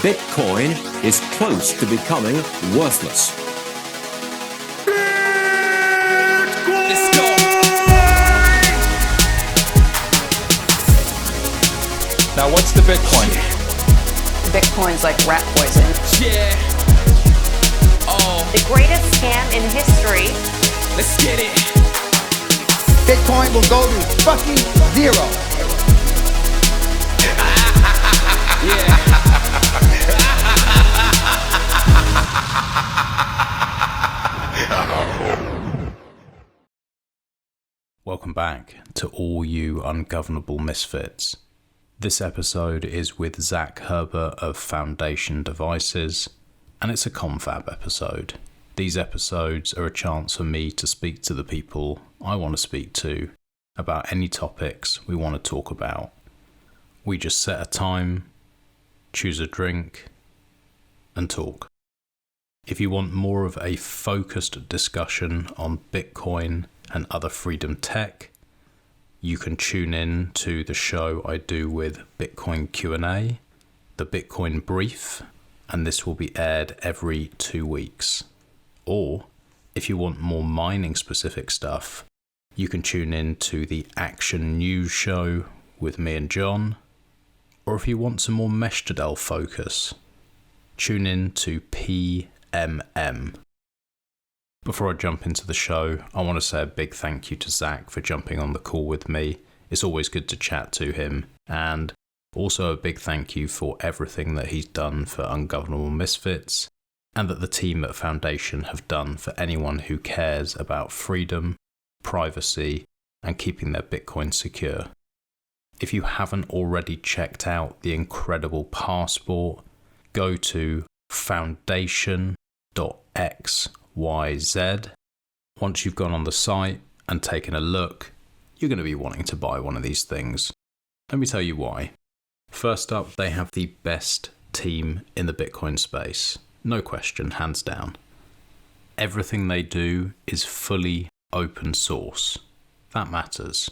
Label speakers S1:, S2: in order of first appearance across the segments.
S1: Bitcoin is close to becoming worthless.
S2: Let's go. Now what's the Bitcoin?
S3: Bitcoin's like rat poison.
S2: Yeah. Oh.
S3: The greatest scam in history.
S2: Let's get it.
S4: Bitcoin will go to fucking zero.
S2: Yeah.
S5: Welcome back to all you ungovernable misfits. This episode is with Zach Herbert of Foundation Devices, and it's a Confab episode. These episodes are a chance for me to speak to the people I want to speak to about any topics we want to talk about. We just set a time, choose a drink, and talk. If you want more of a focused discussion on Bitcoin and other freedom tech, you can tune in to the show I do with Bitcoin Q&A, the Bitcoin Brief, and this will be aired every 2 weeks. Or, if you want more mining specific stuff, you can tune in to the Action News show with me and John. Or if you want some more Meshtadel focus, tune in to PMM. Before I jump into the show, I want to say a big thank you to Zach for jumping on the call with me. It's always good to chat to him. And also a big thank you for everything that he's done for Ungovernable Misfits and that the team at Foundation have done for anyone who cares about freedom, privacy, and keeping their Bitcoin secure. If you haven't already checked out the incredible passport, go to foundation.xyz. Once you've gone on the site and taken a look, you're going to be wanting to buy one of these things. Let me tell you why. First up, they have the best team in the Bitcoin space. No question, hands down. Everything they do is fully open source. That matters.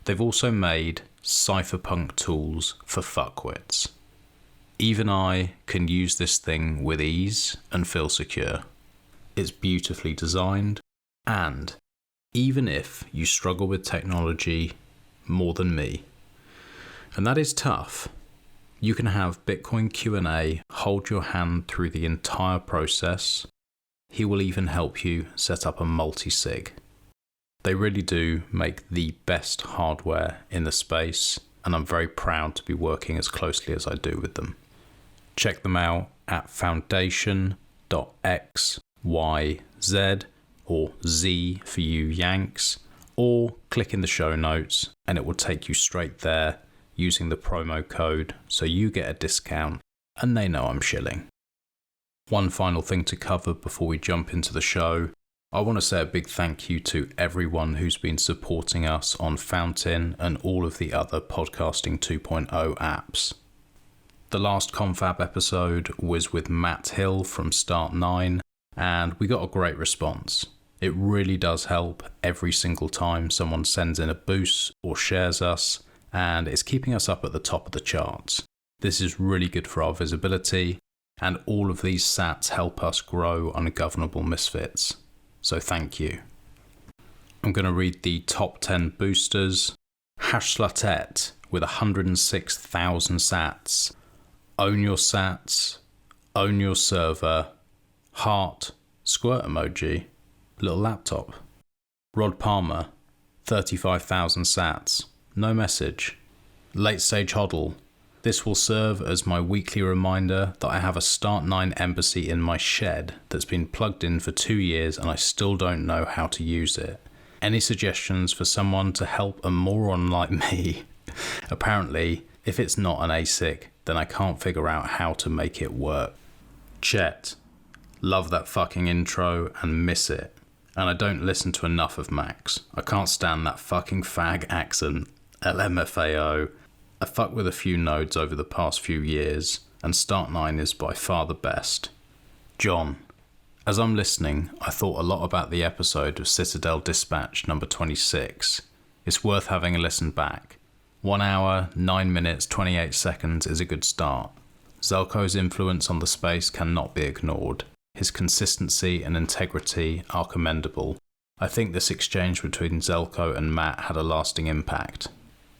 S5: They've also made cypherpunk tools for fuckwits. Even I can use this thing with ease and feel secure. It's beautifully designed, and even if you struggle with technology more than me, and that is tough, you can have Bitcoin Q&A hold your hand through the entire process. He will even help you set up a multisig. They really do make the best hardware in the space, and I'm very proud to be working as closely as I do with them. Check them out at foundation.xyz, or Z for you Yanks, or click in the show notes and it will take you straight there using the promo code so you get a discount and they know I'm shilling. One final thing to cover before we jump into the show. I want to say a big thank you to everyone who's been supporting us on Fountain and all of the other Podcasting 2.0 apps. The last Confab episode was with Matt Hill from Start9, and we got a great response. It really does help every single time someone sends in a boost or shares us, and it's keeping us up at the top of the charts. This is really good for our visibility, and all of these sats help us grow Ungovernable Misfits. So thank you. I'm going to read the top 10 boosters. Hashlatet with 106,000 sats. Own your sats. Own your server. Heart. Squirt emoji. Little laptop. Rod Palmer. 35,000 sats. No message. Late stage hodl. This will serve as my weekly reminder that I have a Start9 embassy in my shed that's been plugged in for 2 years and I still don't know how to use it. Any suggestions for someone to help a moron like me? Apparently, if it's not an ASIC, then I can't figure out how to make it work. Chet. Love that fucking intro and miss it. And I don't listen to enough of Max. I can't stand that fucking fag accent. LMFAO. I fucked with a few nodes over the past few years, and Start9 is by far the best. John. As I'm listening, I thought a lot about the episode of Citadel Dispatch number 26. It's worth having a listen back. 1 hour, 9 minutes, 28 seconds is a good start. Zelko's influence on the space cannot be ignored. His consistency and integrity are commendable. I think this exchange between Zelko and Matt had a lasting impact.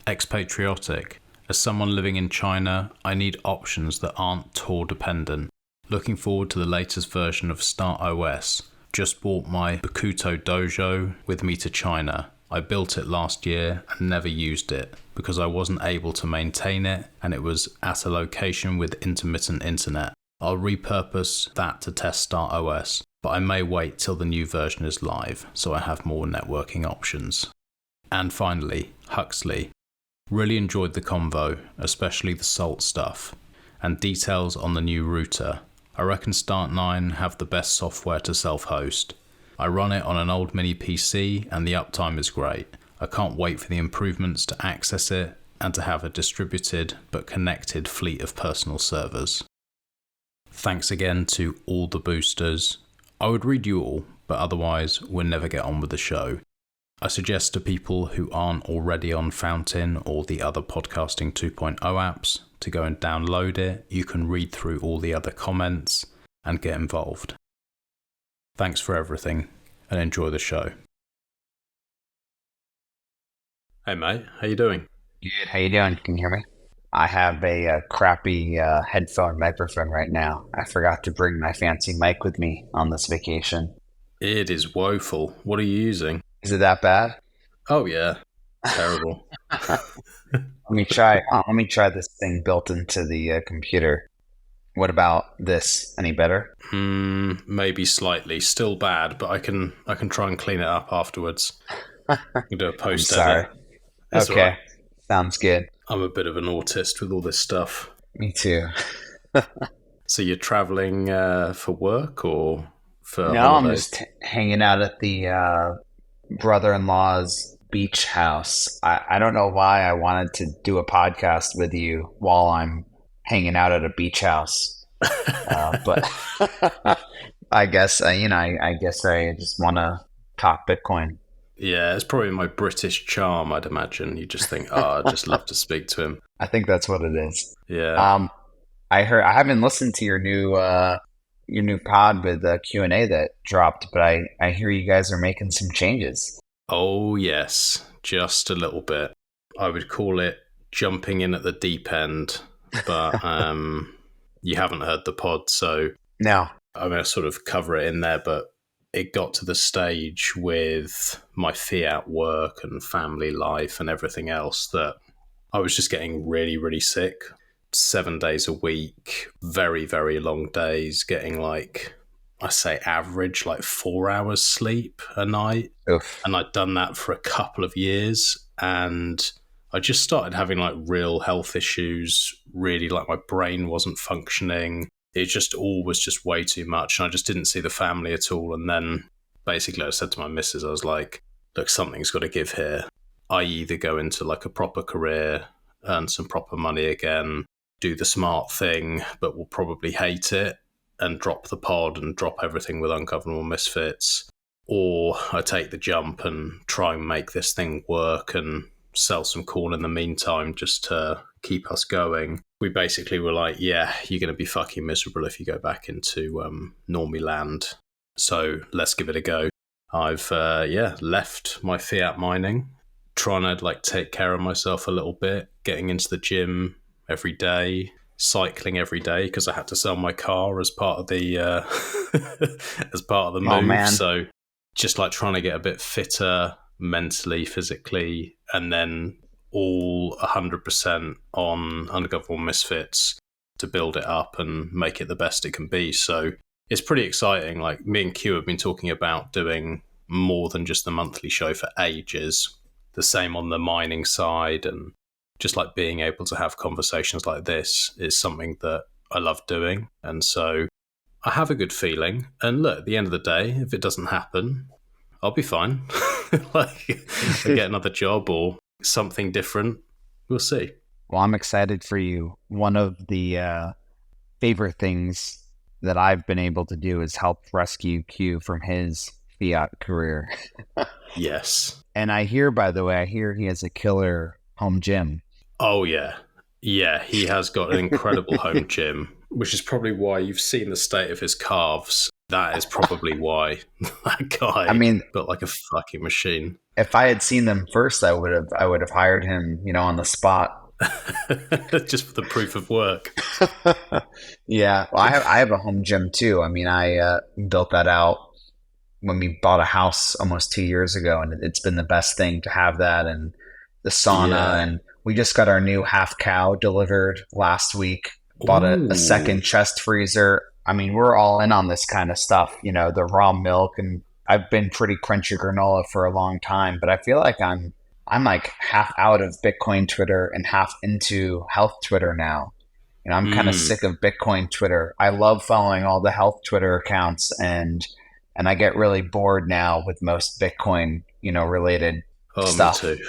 S5: Expatriotic. As someone living in China, I need options that aren't Tor dependent. Looking forward to the latest version of Start OS. Just bought my Bakuto Dojo with me to China. I built it last year and never used it because I wasn't able to maintain it and it was at a location with intermittent internet. I'll repurpose that to test Start OS, but I may wait till the new version is live so I have more networking options. And finally, Huxley. Really enjoyed the convo, especially the salt stuff, and details on the new router. I reckon Start 9 have the best software to self-host. I run it on an old mini PC and the uptime is great. I can't wait for the improvements to access it and to have a distributed but connected fleet of personal servers. Thanks again to all the boosters. I would read you all, but otherwise we'll never get on with the show. I suggest to people who aren't already on Fountain or the other Podcasting 2.0 apps to go and download it. You can read through all the other comments and get involved. Thanks for everything and enjoy the show. Hey mate, how you doing?
S6: Good. How you doing? Can you hear me? I have a crappy headphone microphone right now. I forgot to bring my fancy mic with me on this vacation.
S5: It is woeful. What are you using?
S6: Is it that bad?
S5: Oh yeah, terrible.
S6: Let me try. Let me try this thing built into the computer. What about this? Any better?
S5: Maybe slightly. Still bad, but I can try and clean it up afterwards. I can do a post edit. That's
S6: okay,
S5: right.
S6: Sounds good.
S5: I'm a bit of an autist with all this stuff.
S6: Me too.
S5: So you're traveling for work or for
S6: No,
S5: holidays?
S6: I'm just hanging out at the brother-in-law's beach house. I don't know why I wanted to do a podcast with you while I'm hanging out at a beach house, but I guess I guess I just want to talk Bitcoin.
S5: Yeah, it's probably my British charm, I'd imagine. You just think, oh, I'd just love to speak to him.
S6: I think that's what it is.
S5: Yeah.
S6: I haven't listened to your new pod with the Q&A that dropped, but I hear you guys are making some changes.
S5: Oh, yes. Just a little bit. I would call it jumping in at the deep end, but you haven't heard the pod, so
S6: No.
S5: I'm going to sort of cover it in there, but it got to the stage with my fiat work and family life and everything else that I was just getting really, really sick. 7 days a week, very, very long days, getting I say average, 4 hours sleep a night.
S6: Oof.
S5: And I'd done that for a couple of years. And I just started having real health issues, really my brain wasn't functioning. It just all was just way too much. And I just didn't see the family at all. And then basically I said to my missus, I was like, look, something's got to give here. I either go into a proper career, earn some proper money again, do the smart thing, but will probably hate it and drop the pod and drop everything with Ungovernable Misfits. Or I take the jump and try and make this thing work and sell some corn in the meantime just to keep us going. We basically were like, yeah, you're going to be fucking miserable if you go back into normie land. So let's give it a go. I've, left my fiat mining, trying to take care of myself a little bit, getting into the gym every day, cycling every day because I had to sell my car as part of the move.
S6: Man.
S5: So just trying to get a bit fitter mentally, physically, and then all 100% on Ungovernable Misfits to build it up and make it the best it can be. So it's pretty exciting. Me and Q have been talking about doing more than just the monthly show for ages. The same on the mining side, and just being able to have conversations like this is something that I love doing. And so I have a good feeling. And look, at the end of the day, if it doesn't happen, I'll be fine. I get another job or something different. We'll see.
S6: Well, I'm excited for you. One of the favorite things that I've been able to do is help rescue Q from his fiat career.
S5: Yes.
S6: And I hear, by the way, he has a killer home gym.
S5: Oh, yeah. Yeah, he has got an incredible home gym. Which is probably why you've seen the state of his calves. That is probably why that guy built like a fucking machine.
S6: If I had seen them first, I would have hired him, on the spot.
S5: Just for the proof of work.
S6: Yeah, well, I have a home gym too. I built that out when we bought a house almost 2 years ago, and it's been the best thing to have that, and the sauna, and we just got our new half cow delivered last week. Bought a second chest freezer. We're all in on this kind of stuff, the raw milk, and I've been pretty crunchy granola for a long time, but I feel like I'm like half out of Bitcoin Twitter and half into health Twitter now. I'm kind of sick of Bitcoin Twitter. I love following all the health Twitter accounts, and I get really bored now with most Bitcoin, related stuff.
S5: Me too.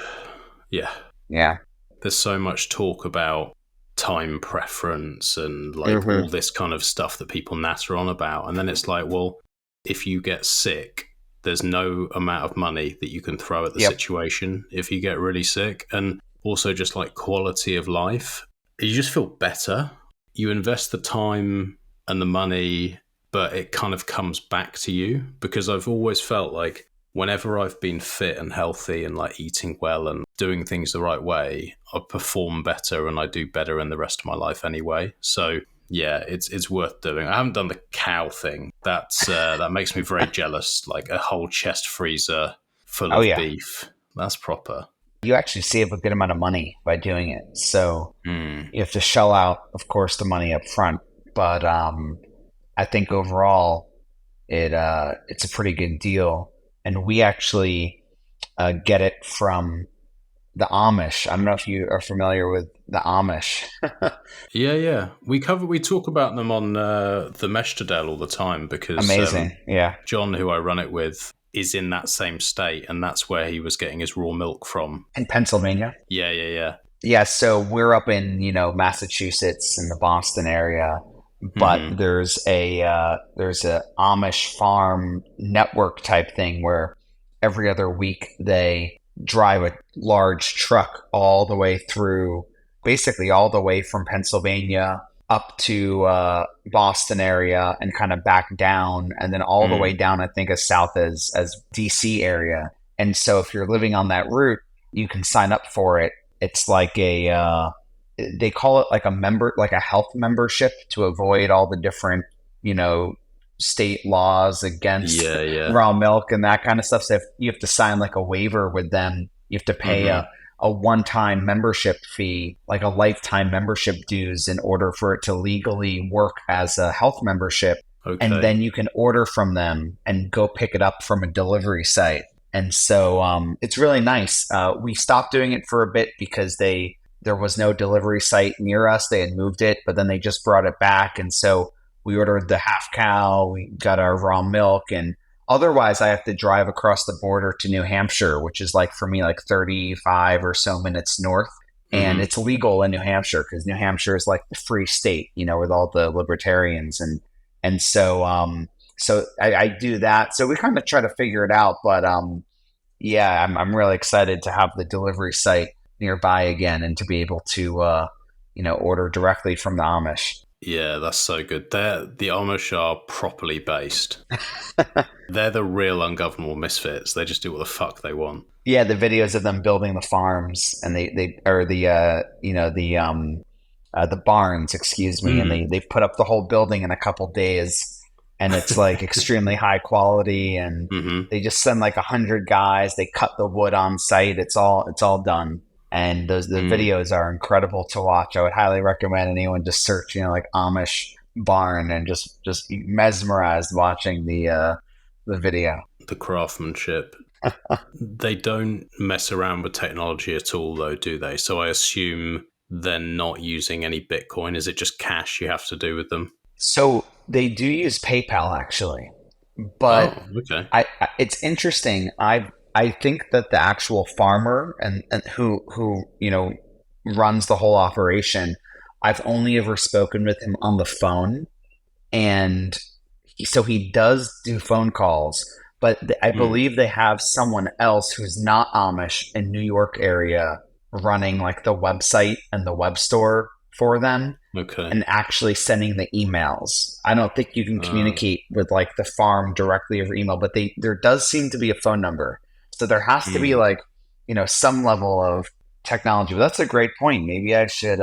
S5: Yeah.
S6: Yeah.
S5: There's so much talk about time preference and like all this kind of stuff that people natter on about. And then it's like, well, if you get sick, there's no amount of money that you can throw at the situation if you get really sick. And also just like quality of life. You just feel better. You invest the time and the money, but it kind of comes back to you, because I've always felt like whenever I've been fit and healthy and like eating well and doing things the right way, I perform better and I do better in the rest of my life anyway. So yeah, it's worth doing. I haven't done the cow thing. That makes me very jealous. Like a whole chest freezer full of beef. That's proper.
S6: You actually save a good amount of money by doing it. So you have to shell out, of course, the money up front. But I think overall, it's a pretty good deal. And we actually get it from the Amish. I don't know if you are familiar with the Amish.
S5: Yeah. We talk about them on the Meshtadel all the time because
S6: amazing.
S5: John, who I run it with, is in that same state, and that's where he was getting his raw milk from.
S6: In Pennsylvania?
S5: Yeah.
S6: Yeah, so we're up in, Massachusetts in the Boston area, but there's a Amish farm network type thing where every other week they drive a large truck all the way through, basically all the way from Pennsylvania up to Boston area and kind of back down, and then all the way down, I think, as south as DC area. And so if you're living on that route, you can sign up for it. It's like they call it like a health membership to avoid all the different, state laws against raw milk and that kind of stuff. So if you have to sign like a waiver with them, you have to pay a one-time membership fee, like a lifetime membership dues, in order for it to legally work as a health membership. Okay. And then you can order from them and go pick it up from a delivery site. And so it's really nice. We stopped doing it for a bit because there was no delivery site near us. They had moved it, but then they just brought it back. And so we ordered the half cow, we got our raw milk, and otherwise I have to drive across the border to New Hampshire, which is like, for me, like 35 or so minutes north. And it's legal in New Hampshire because New Hampshire is like the free state, with all the libertarians. And so I do that. So we kind of try to figure it out. But I'm really excited to have the delivery site nearby again and to be able to, order directly from the Amish.
S5: Yeah, that's so good. The Amish are properly based. They're the real ungovernable misfits. They just do what the fuck they want.
S6: Yeah, the videos of them building the farms and the barns, and they put up the whole building in a couple days, and it's like extremely high quality, and they just send like 100 guys. They cut the wood on site. It's all done. And the videos are incredible to watch. I would highly recommend anyone just search, like Amish barn, and just mesmerized watching the video.
S5: The craftsmanship. They don't mess around with technology at all, though, do they? So I assume they're not using any Bitcoin. Is it just cash you have to do with them?
S6: So they do use PayPal, actually. But
S5: okay.
S6: It's interesting. I think that the actual farmer and who runs the whole operation, I've only ever spoken with him on the phone, and so he does do phone calls. But I believe they have someone else who's not Amish in New York area running like the website and the web store for them
S5: Okay.
S6: and actually sending the emails. I don't think you can communicate with like the farm directly over email, but there does seem to be a phone number. So there has to be like, some level of technology. But that's a great point. Maybe I should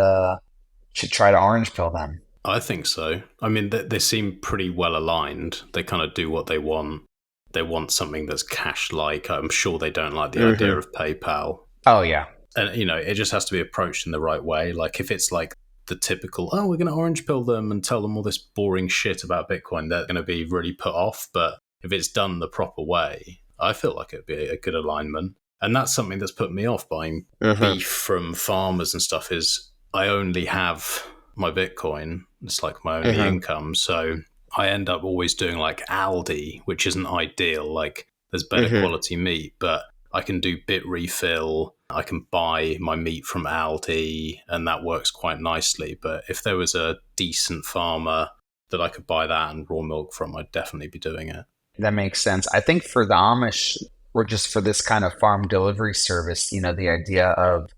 S6: try to orange pill them.
S5: I think so. I mean, they seem pretty well aligned. They kind of do what they want. They want something that's cash-like. I'm sure they don't like the idea of PayPal.
S6: Oh, yeah.
S5: And, it just has to be approached in the right way. Like, if it's like the typical, we're going to orange pill them and tell them all this boring shit about Bitcoin, they're going to be really put off. But if it's done the proper way, I feel like it'd be a good alignment. And that's something that's put me off buying beef from farmers and stuff is I only have my Bitcoin. It's like my only income. So I end up always doing like Aldi, which isn't ideal. Like there's better quality meat, but I can do bit refill. I can buy my meat from Aldi and that works quite nicely. But if there was a decent farmer that I could buy that and raw milk from, I'd definitely be doing it.
S6: That makes sense. I think for the Amish, or just for this kind of farm delivery service, the idea of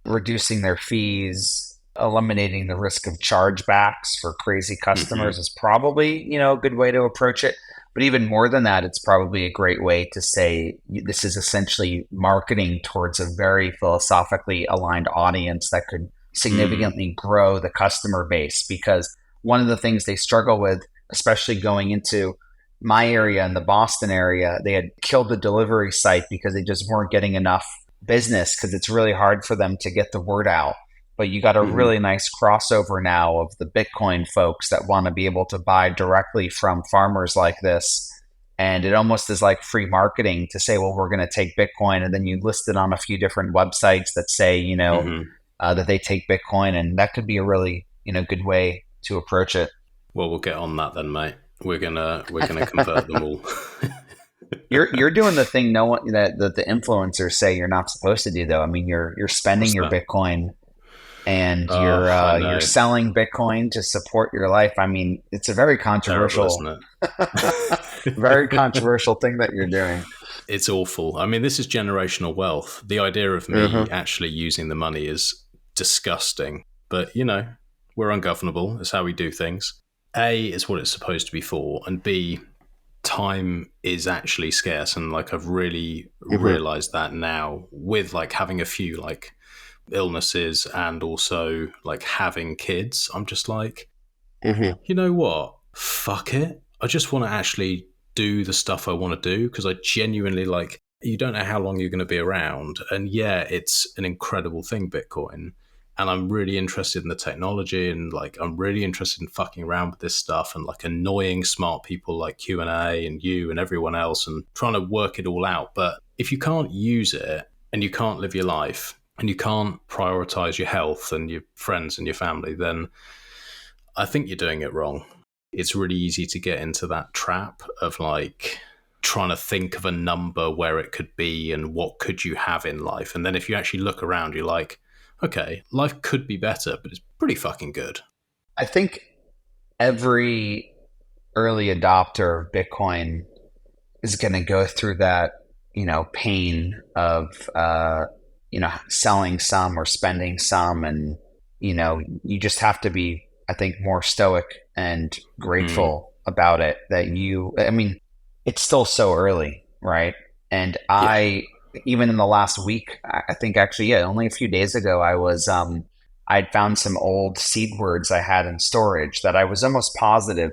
S6: reducing their fees, eliminating the risk of chargebacks for crazy customers is probably, a good way to approach it. But even more than that, it's probably a great way to say this is essentially marketing towards a very philosophically aligned audience that could significantly grow the customer base. Because one of the things they struggle with, especially going into my area in the Boston area, they had killed the delivery site because they just weren't getting enough business because it's really hard for them to get the word out. But you got a really nice crossover now of the Bitcoin folks that want to be able to buy directly from farmers like this. And it almost is like free marketing to say, well, we're going to take Bitcoin. And then you list it on a few different websites that say, that they take Bitcoin. And that could be a really, good way to approach it.
S5: Well, we'll get on that then, mate. We're gonna convert them all.
S6: You're doing the thing that the influencers say you're not supposed to do, though. I mean, you're spending your Bitcoin and you're selling Bitcoin to support your life. I mean, it's a very controversial,
S5: terrible, isn't it?
S6: very controversial thing that you're doing.
S5: It's awful. I mean, this is generational wealth. The idea of me actually using the money is disgusting. But we're ungovernable. It's how we do things. A, is what it's supposed to be for, and B, time is actually scarce. And like I've really realized that now with like having a few like illnesses and also like having kids. I'm just like, you know what? Fuck it. I just want to actually do the stuff I want to do because I genuinely like, you don't know how long you're going to be around. And yeah, it's an incredible thing, Bitcoin. And I'm really interested in the technology and like I'm really interested in fucking around with this stuff and like annoying smart people like Q&A and you and everyone else and trying to work it all out. But if you can't use it and you can't live your life and you can't prioritize your health and your friends and your family, then I think you're doing it wrong. It's really easy to get into that trap of like trying to think of a number where it could be and what could you have in life. And then if you actually look around, you're like, okay, life could be better, but it's pretty fucking good.
S6: I think every early adopter of Bitcoin is going to go through that, pain of, selling some or spending some. And, you just have to be, I think, more stoic and grateful about it it's still so early, right? And even in the last week, I think actually, only a few days ago, I'd found some old seed words I had in storage that I was almost positive,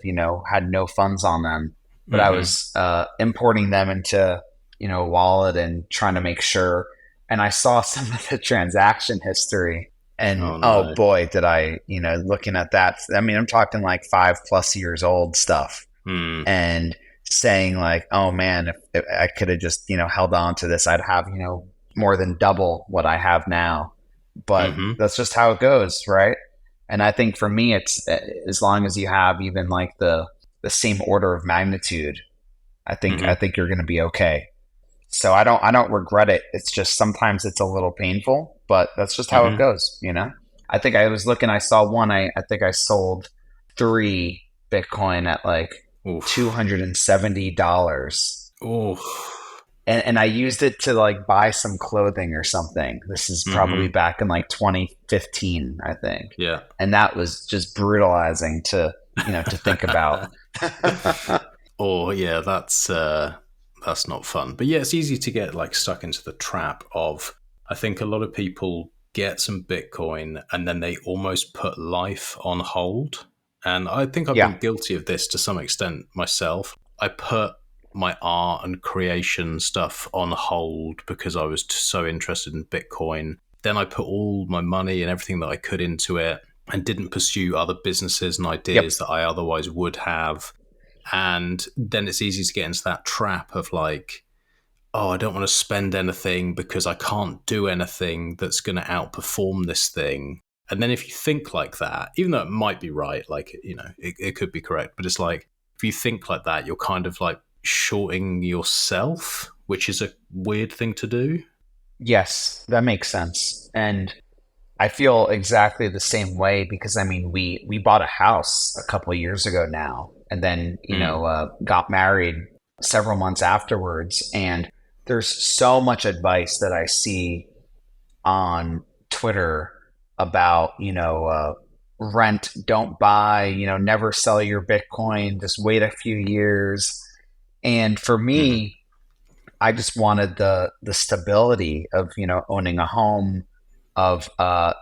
S6: had no funds on them, but I was importing them into, a wallet and trying to make sure. And I saw some of the transaction history and oh boy, did I, looking at that, I mean, I'm talking like 5+ years old stuff and saying like, oh man, if I could have just, held on to this, I'd have, more than double what I have now. But that's just how it goes, right? And I think for me, it's as long as you have even like the same order of magnitude, I think you're going to be okay. So I don't regret it. It's just sometimes it's a little painful, but that's just how it goes, I think I was looking, I saw one, I think I sold 3 Bitcoin at like $270.
S5: Oh,
S6: and I used it to like buy some clothing or something. This is probably back in like 2015, I think.
S5: Yeah.
S6: And that was just brutalizing to think about.
S5: Oh yeah, that's not fun. But yeah, it's easy to get like stuck into the trap of, I think a lot of people get some Bitcoin and then they almost put life on hold. And I think I've been guilty of this to some extent myself. I put my art and creation stuff on hold because I was so interested in Bitcoin. Then I put all my money and everything that I could into it and didn't pursue other businesses and ideas that I otherwise would have. And then it's easy to get into that trap of like, oh, I don't want to spend anything because I can't do anything that's going to outperform this thing. And then if you think like that, even though it might be right, like, it could be correct, but it's like, if you think like that, you're kind of like shorting yourself, which is a weird thing to do.
S6: Yes, that makes sense. And I feel exactly the same way because, I mean, we bought a house a couple of years ago now, and then, got married several months afterwards. And there's so much advice that I see on Twitter about, rent, don't buy, never sell your Bitcoin, just wait a few years. And for me, I just wanted the stability of, owning a home, of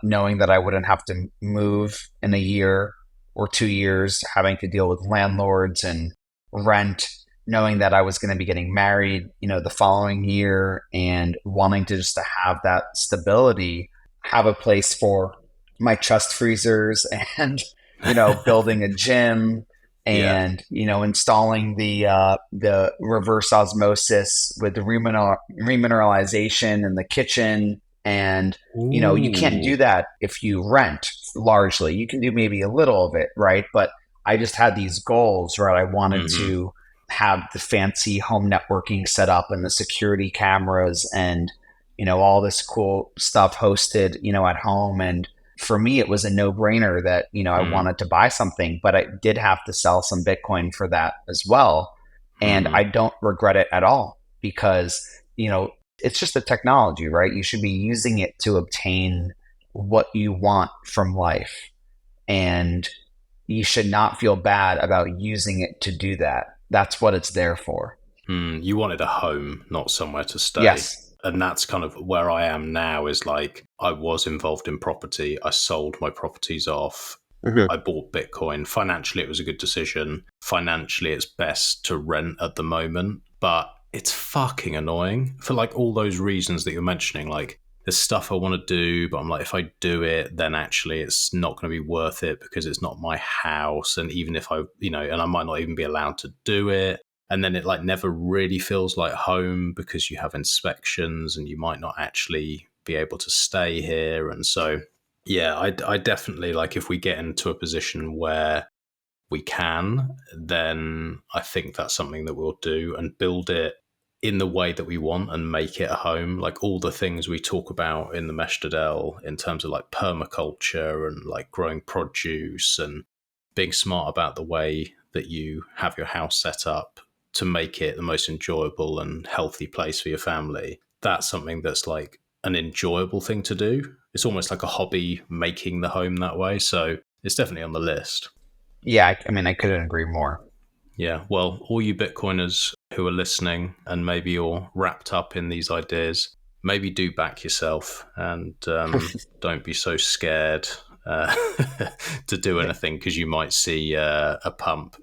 S6: knowing that I wouldn't have to move in a year or 2 years, having to deal with landlords and rent, knowing that I was going to be getting married, the following year, and wanting to just to have that stability, have a place for my chest freezers and, building a gym and, installing the reverse osmosis with the remineralization in the kitchen. And, you can't do that if you rent largely. You can do maybe a little of it, right? But I just had these goals, right? I wanted to have the fancy home networking set up and the security cameras and, all this cool stuff hosted, at home. And for me, it was a no-brainer that, I wanted to buy something, but I did have to sell some Bitcoin for that as well. And I don't regret it at all because, it's just a technology, right? You should be using it to obtain what you want from life. And you should not feel bad about using it to do that. That's what it's there for.
S5: You wanted a home, not somewhere to stay.
S6: Yes.
S5: And that's kind of where I am now, is like, I was involved in property. I sold my properties off. I bought Bitcoin. Financially, it was a good decision. Financially, it's best to rent at the moment. But it's fucking annoying for like all those reasons that you're mentioning. Like, there's stuff I want to do, but I'm like, if I do it, then actually it's not going to be worth it because it's not my house. And even if I, and I might not even be allowed to do it. And then it like never really feels like home because you have inspections and you might not actually be able to stay here. And so, yeah, I definitely, like, if we get into a position where we can, then I think that's something that we'll do and build it in the way that we want and make it a home. Like all the things we talk about in the Meshtadel in terms of like permaculture and like growing produce and being smart about the way that you have your house set up to make it the most enjoyable and healthy place for your family. That's something that's like an enjoyable thing to do. It's almost like a hobby, making the home that way. So it's definitely on the list.
S6: Yeah, I mean, I couldn't agree more.
S5: Yeah, well, all you Bitcoiners who are listening and maybe you're wrapped up in these ideas, maybe do back yourself and don't be so scared to do anything because you might see a pump.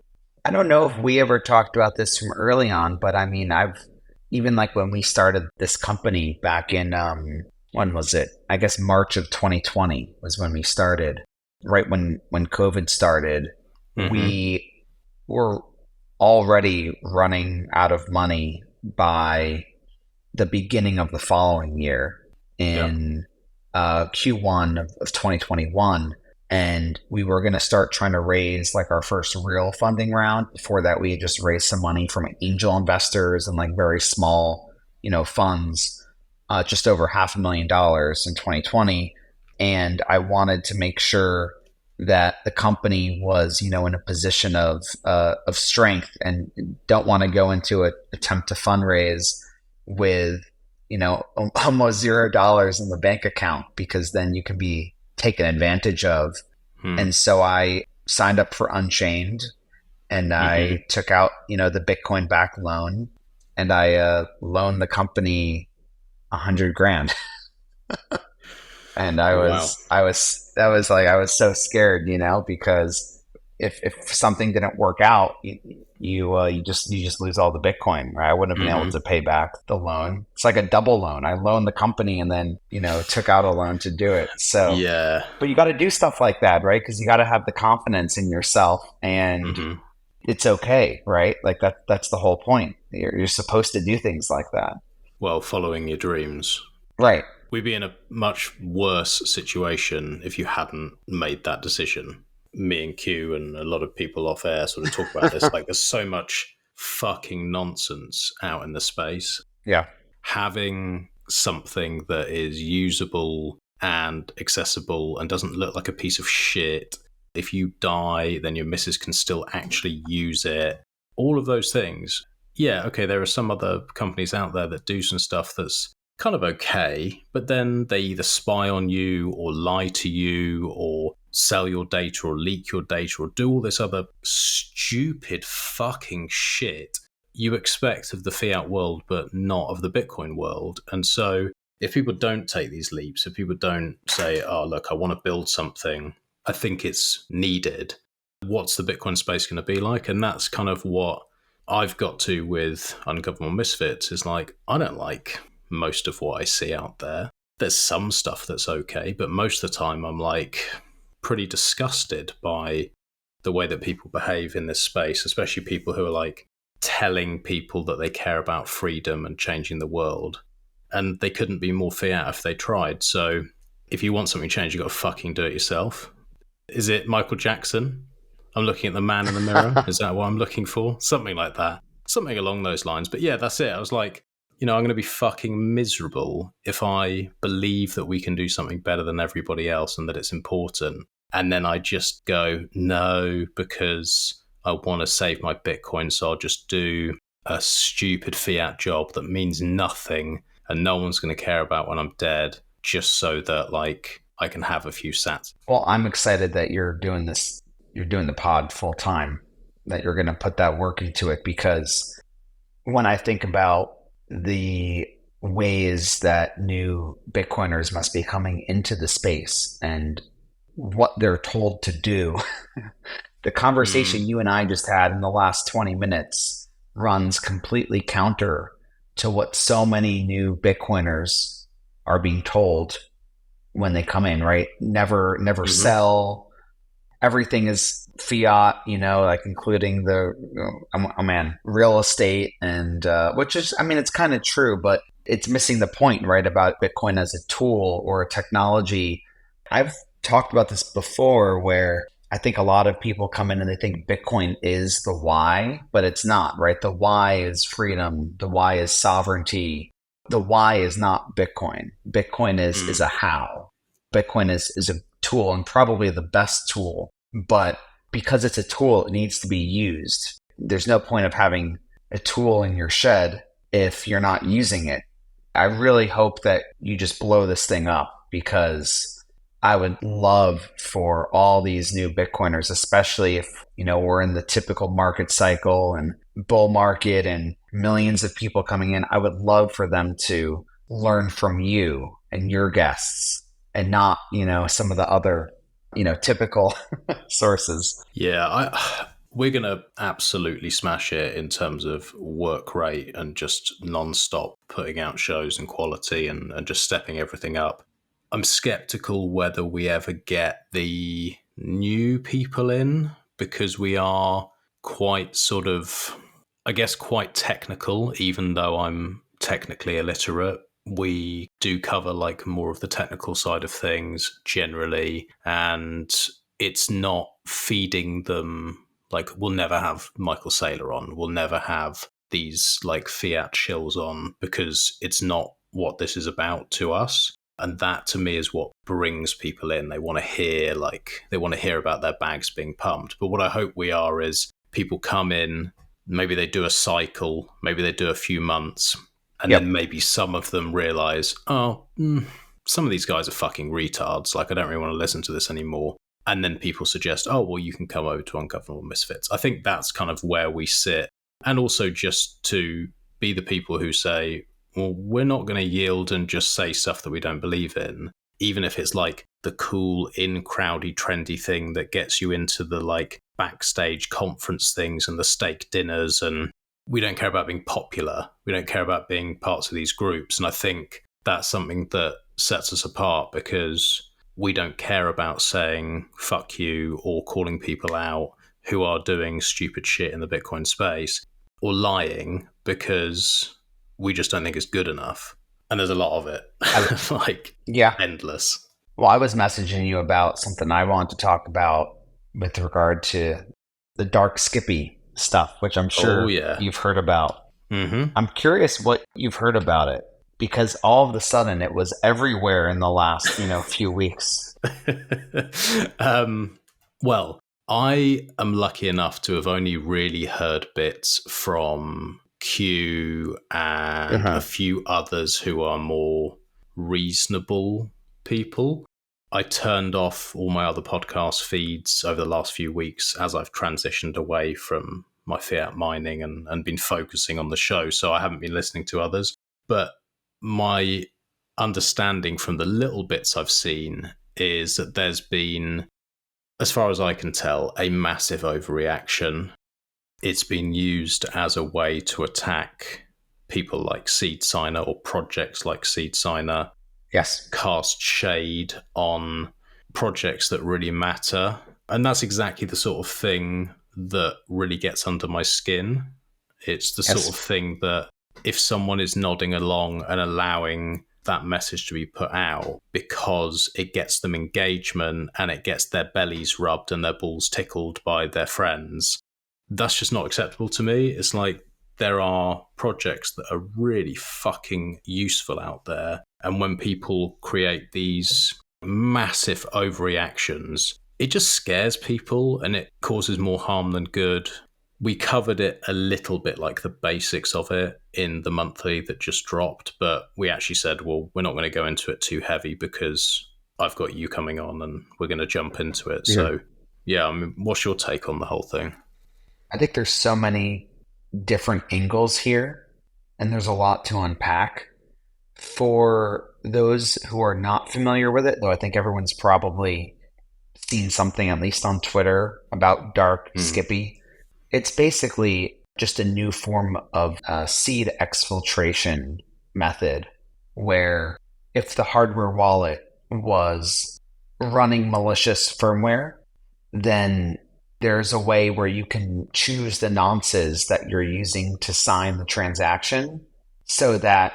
S6: I don't know if we ever talked about this from early on, but I mean, even like when we started this company back in, when was it? I guess March of 2020 was when we started, right when COVID started. We were already running out of money by the beginning of the following year in Q1 of 2021. And we were going to start trying to raise like our first real funding round. Before that, we had just raised some money from angel investors and like very small, funds, just over $500,000 in 2020. And I wanted to make sure that the company was, in a position of strength and don't want to go into an attempt to fundraise with, almost $0 in the bank account, because then you can be taken advantage of. And so I signed up for Unchained, and I took out, the Bitcoin back loan, and I loaned the company $100,000. And I was so scared, because if something didn't work out, you just lose all the Bitcoin, right? I wouldn't have been able to pay back the loan. It's like a double loan. I loaned the company and then, took out a loan to do it. So,
S5: yeah.
S6: But you got to do stuff like that, right? Because you got to have the confidence in yourself, and it's okay, right? Like that's the whole point. You're supposed to do things like that.
S5: Well, following your dreams.
S6: Right.
S5: We'd be in a much worse situation if you hadn't made that decision. Me and Q and a lot of people off air sort of talk about this. Like, there's so much fucking nonsense out in the space.
S6: Yeah.
S5: Having something that is usable and accessible and doesn't look like a piece of shit. If you die, then your missus can still actually use it. All of those things. Yeah, okay, there are some other companies out there that do some stuff that's kind of okay, but then they either spy on you or lie to you or sell your data or leak your data or do all this other stupid fucking shit you expect of the fiat world but not of the Bitcoin world. And so if people don't take these leaps, if people don't say, oh, look, I want to build something, I think it's needed, what's the Bitcoin space going to be like? And that's kind of what I've got to with Ungovernable Misfits, is like, I don't like most of what I see out there. There's some stuff that's okay, but most of the time I'm like pretty disgusted by the way that people behave in this space, especially people who are like telling people that they care about freedom and changing the world, and they couldn't be more fiat if they tried. So if you want something changed, you've got to fucking do it yourself. Is it Michael Jackson? I'm looking at the man in the mirror. Is that what I'm looking for? Something like that. Something along those lines. But yeah, that's it. I was like, I'm going to be fucking miserable if I believe that we can do something better than everybody else and that it's important. And then I just go, no, because I want to save my Bitcoin, so I'll just do a stupid fiat job that means nothing and no one's going to care about when I'm dead, just so that like I can have a few sats.
S6: Well, I'm excited that you're doing this. You're doing the pod full time, that you're going to put that work into it, because when I think about the ways that new Bitcoiners must be coming into the space and what they're told to do, the conversation you and I just had in the last 20 minutes runs completely counter to what so many new Bitcoiners are being told when they come in, right? Never sell. Everything is fiat, like including the, real estate, and which is, it's kind of true, but it's missing the point, right, about Bitcoin as a tool or a technology. I've talked about this before, where I think a lot of people come in and they think Bitcoin is the why, but it's not, right? The why is freedom. The why is sovereignty. The why is not Bitcoin. Bitcoin is a how. Bitcoin is a tool, and probably the best tool, but because it's a tool, it needs to be used. There's no point of having a tool in your shed if you're not using it. I really hope that you just blow this thing up, because I would love for all these new Bitcoiners, especially if, we're in the typical market cycle and bull market and millions of people coming in, I would love for them to learn from you and your guests, and not, some of the other, typical sources.
S5: Yeah, we're going to absolutely smash it in terms of work rate and just non-stop putting out shows and quality and just stepping everything up. I'm skeptical whether we ever get the new people in, because we are quite sort of, I guess, quite technical, even though I'm technically illiterate. We do cover like more of the technical side of things generally, and it's not feeding them. Like, we'll never have Michael Saylor on. We'll never have these like fiat shills on, because it's not what this is about to us. And that to me is what brings people in. They want to hear about their bags being pumped. But what I hope we are is people come in, maybe they do a cycle, maybe they do a few months, And then maybe some of them realize, some of these guys are fucking retards. Like, I don't really want to listen to this anymore. And then people suggest, oh, well, you can come over to Ungovernable Misfits. I think that's kind of where we sit. And also just to be the people who say, well, we're not going to yield and just say stuff that we don't believe in, even if it's like the cool, in-crowdy, trendy thing that gets you into the like backstage conference things and the steak dinners. And we don't care about being popular. We don't care about being parts of these groups. And I think that's something that sets us apart, because we don't care about saying fuck you or calling people out who are doing stupid shit in the Bitcoin space or lying, because we just don't think it's good enough. And there's a lot of it. Endless.
S6: Well, I was messaging you about something I wanted to talk about with regard to the dark Skippy stuff, which I'm sure you've heard about.
S5: Mm-hmm.
S6: I'm curious what you've heard about it, because all of a sudden it was everywhere in the last, few weeks.
S5: Well, I am lucky enough to have only really heard bits from Q and a few others who are more reasonable people. I turned off all my other podcast feeds over the last few weeks as I've transitioned away from my fiat mining and been focusing on the show. So I haven't been listening to others. But my understanding from the little bits I've seen is that there's been, as far as I can tell, a massive overreaction. It's been used as a way to attack people like Seed Signer or projects like Seed Signer.
S6: Yes.
S5: Cast shade on projects that really matter. And that's exactly the sort of thing that really gets under my skin. It's the sort of thing that if someone is nodding along and allowing that message to be put out because it gets them engagement and it gets their bellies rubbed and their balls tickled by their friends, that's just not acceptable to me. It's like, there are projects that are really fucking useful out there. And when people create these massive overreactions, it just scares people and it causes more harm than good. We covered it a little bit, like the basics of it, in the monthly that just dropped. But we actually said, well, we're not going to go into it too heavy because I've got you coming on and we're going to jump into it. Yeah. So, I mean, what's your take on the whole thing?
S6: I think there's so many different angles here, and there's a lot to unpack. For those who are not familiar with it, though I think everyone's probably seen something, at least on Twitter, about dark Skippy. It's basically just a new form of seed exfiltration method, where if the hardware wallet was running malicious firmware, then there's a way where you can choose the nonces that you're using to sign the transaction so that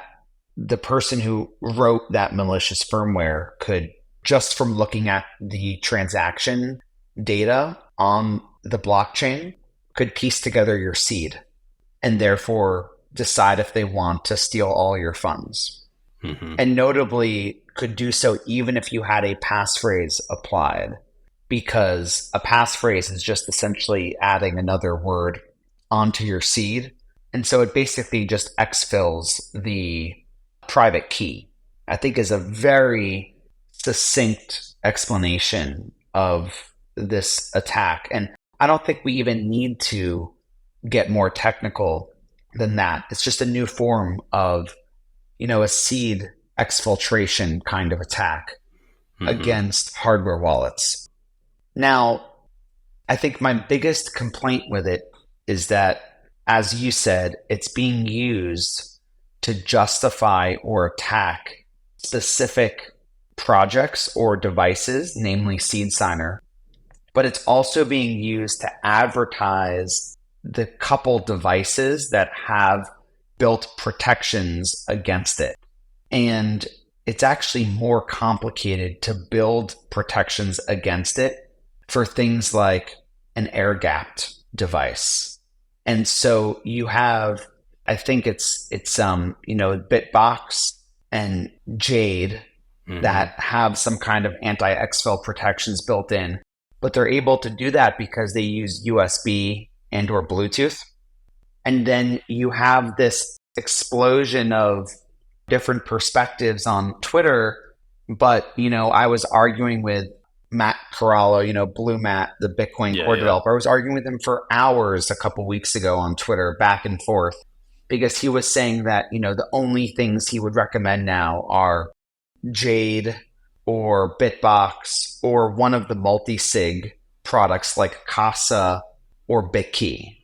S6: the person who wrote that malicious firmware could, just from looking at the transaction data on the blockchain, could piece together your seed and therefore decide if they want to steal all your funds. Mm-hmm. And notably could do so even if you had a passphrase applied, because a passphrase is just essentially adding another word onto your seed. And so it basically just exfils the private key, I think, is a very succinct explanation of this attack. And I don't think we even need to get more technical than that. It's just a new form of, a seed exfiltration kind of attack against hardware wallets. Now, I think my biggest complaint with it is that, as you said, it's being used to justify or attack specific projects or devices, namely Seed Signer, but it's also being used to advertise the couple devices that have built protections against it. And it's actually more complicated to build protections against it for things like an air-gapped device. And so you have, I think it's Bitbox and Jade that have some kind of anti-exfil protections built in, but they're able to do that because they use USB and or Bluetooth. And then you have this explosion of different perspectives on Twitter. But, I was arguing with Matt Corallo, Blue Matt, the Bitcoin core developer. I was arguing with him for hours a couple weeks ago on Twitter, back and forth, because he was saying that, the only things he would recommend now are Jade or Bitbox or one of the multisig products like Casa or BitKey.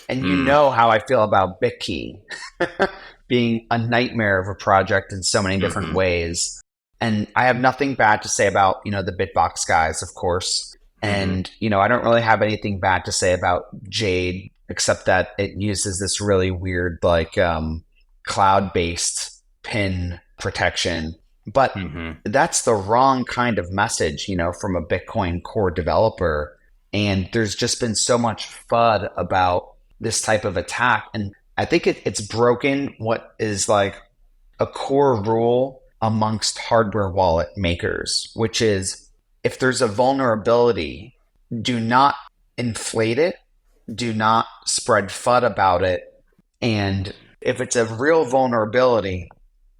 S6: And you know how I feel about BitKey being a nightmare of a project in so many different ways. And I have nothing bad to say about, the Bitbox guys, of course. And, I don't really have anything bad to say about Jade, except that it uses this really weird, cloud-based PIN protection. But that's the wrong kind of message, from a Bitcoin core developer. And there's just been so much FUD about this type of attack. And I think it's broken what is like a core rule amongst hardware wallet makers, which is if there's a vulnerability, do not inflate it, do not spread FUD about it. And if it's a real vulnerability,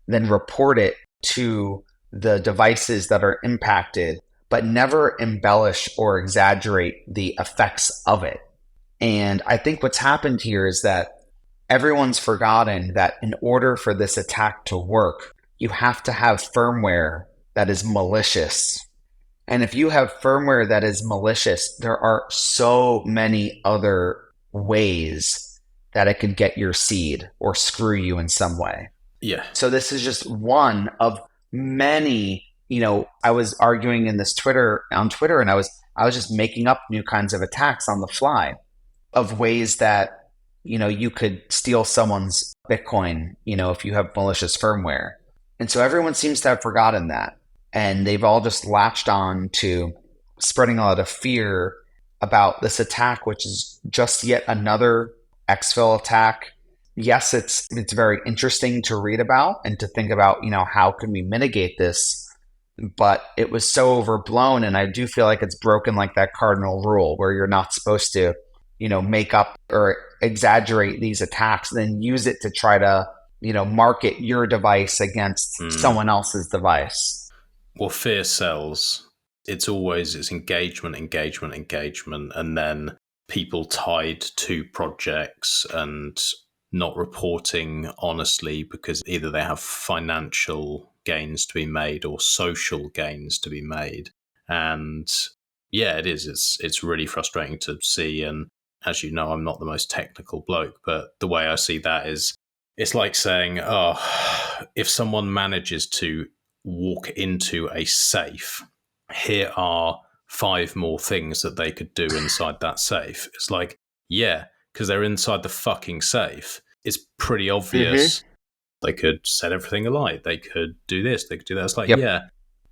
S6: then report it to the devices that are impacted, but never embellish or exaggerate the effects of it. And I think what's happened here is that everyone's forgotten that in order for this attack to work, you have to have firmware that is malicious. And if you have firmware that is malicious, there are so many other ways that it could get your seed or screw you in some way.
S5: Yeah.
S6: So this is just one of many, I was arguing in this on Twitter, and I was just making up new kinds of attacks on the fly of ways that, you could steal someone's Bitcoin, if you have malicious firmware. And so everyone seems to have forgotten that. And they've all just latched on to spreading a lot of fear about this attack, which is just yet another exfil attack. Yes, it's very interesting to read about and to think about, how can we mitigate this? But it was so overblown, and I do feel like it's broken like that cardinal rule where you're not supposed to, make up or exaggerate these attacks, then use it to try to, market your device against someone else's device.
S5: Well, fear sells. It's engagement, and then people tied to projects and not reporting honestly because either they have financial gains to be made or social gains to be made. And yeah, it is. It's really frustrating to see. And as you know, I'm not the most technical bloke, but the way I see that is it's like saying, if someone manages to walk into a safe, here are 5 more things that they could do inside that safe. It's like, yeah, because they're inside the fucking safe. It's pretty obvious. They could set everything alight. They could do this. They could do that. It's like, yeah,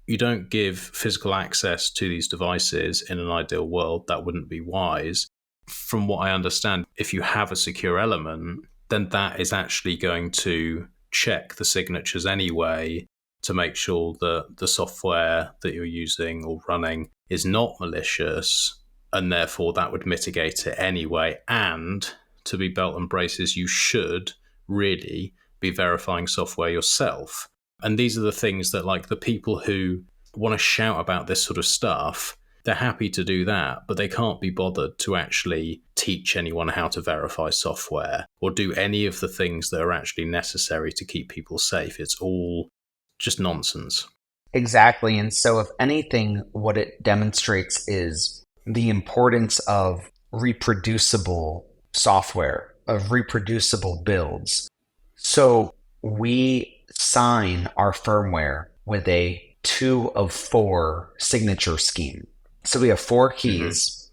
S5: you don't give physical access to these devices in an ideal world. That wouldn't be wise. From what I understand, if you have a secure element, then that is actually going to check the signatures anyway to make sure that the software that you're using or running is not malicious, and therefore that would mitigate it anyway. And to be belt and braces, you should really be verifying software yourself. And these are the things that, like, the people who want to shout about this sort of stuff, they're happy to do that, but they can't be bothered to actually teach anyone how to verify software or do any of the things that are actually necessary to keep people safe. It's all just nonsense.
S6: Exactly. And so if anything, what it demonstrates is the importance of reproducible software, of reproducible builds. So we sign our firmware with a 2 of 4 signature scheme. So we have 4 keys,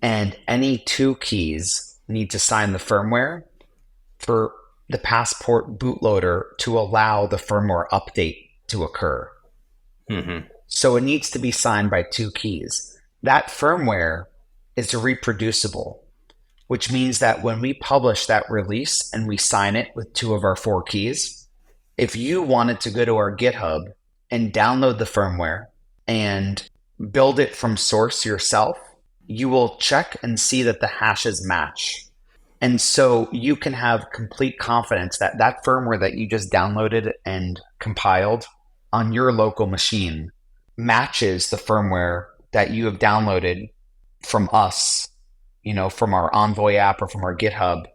S6: and any 2 keys need to sign the firmware for the Passport bootloader to allow the firmware update to occur. So it needs to be signed by 2 keys. That firmware is reproducible, which means that when we publish that release and we sign it with 2 of our 4 keys, if you wanted to go to our GitHub and download the firmware and build it from source yourself, you will check and see that the hashes match. And so you can have complete confidence that that firmware that you just downloaded and compiled on your local machine matches the firmware that you have downloaded from us, from our Envoy app or from our GitHub.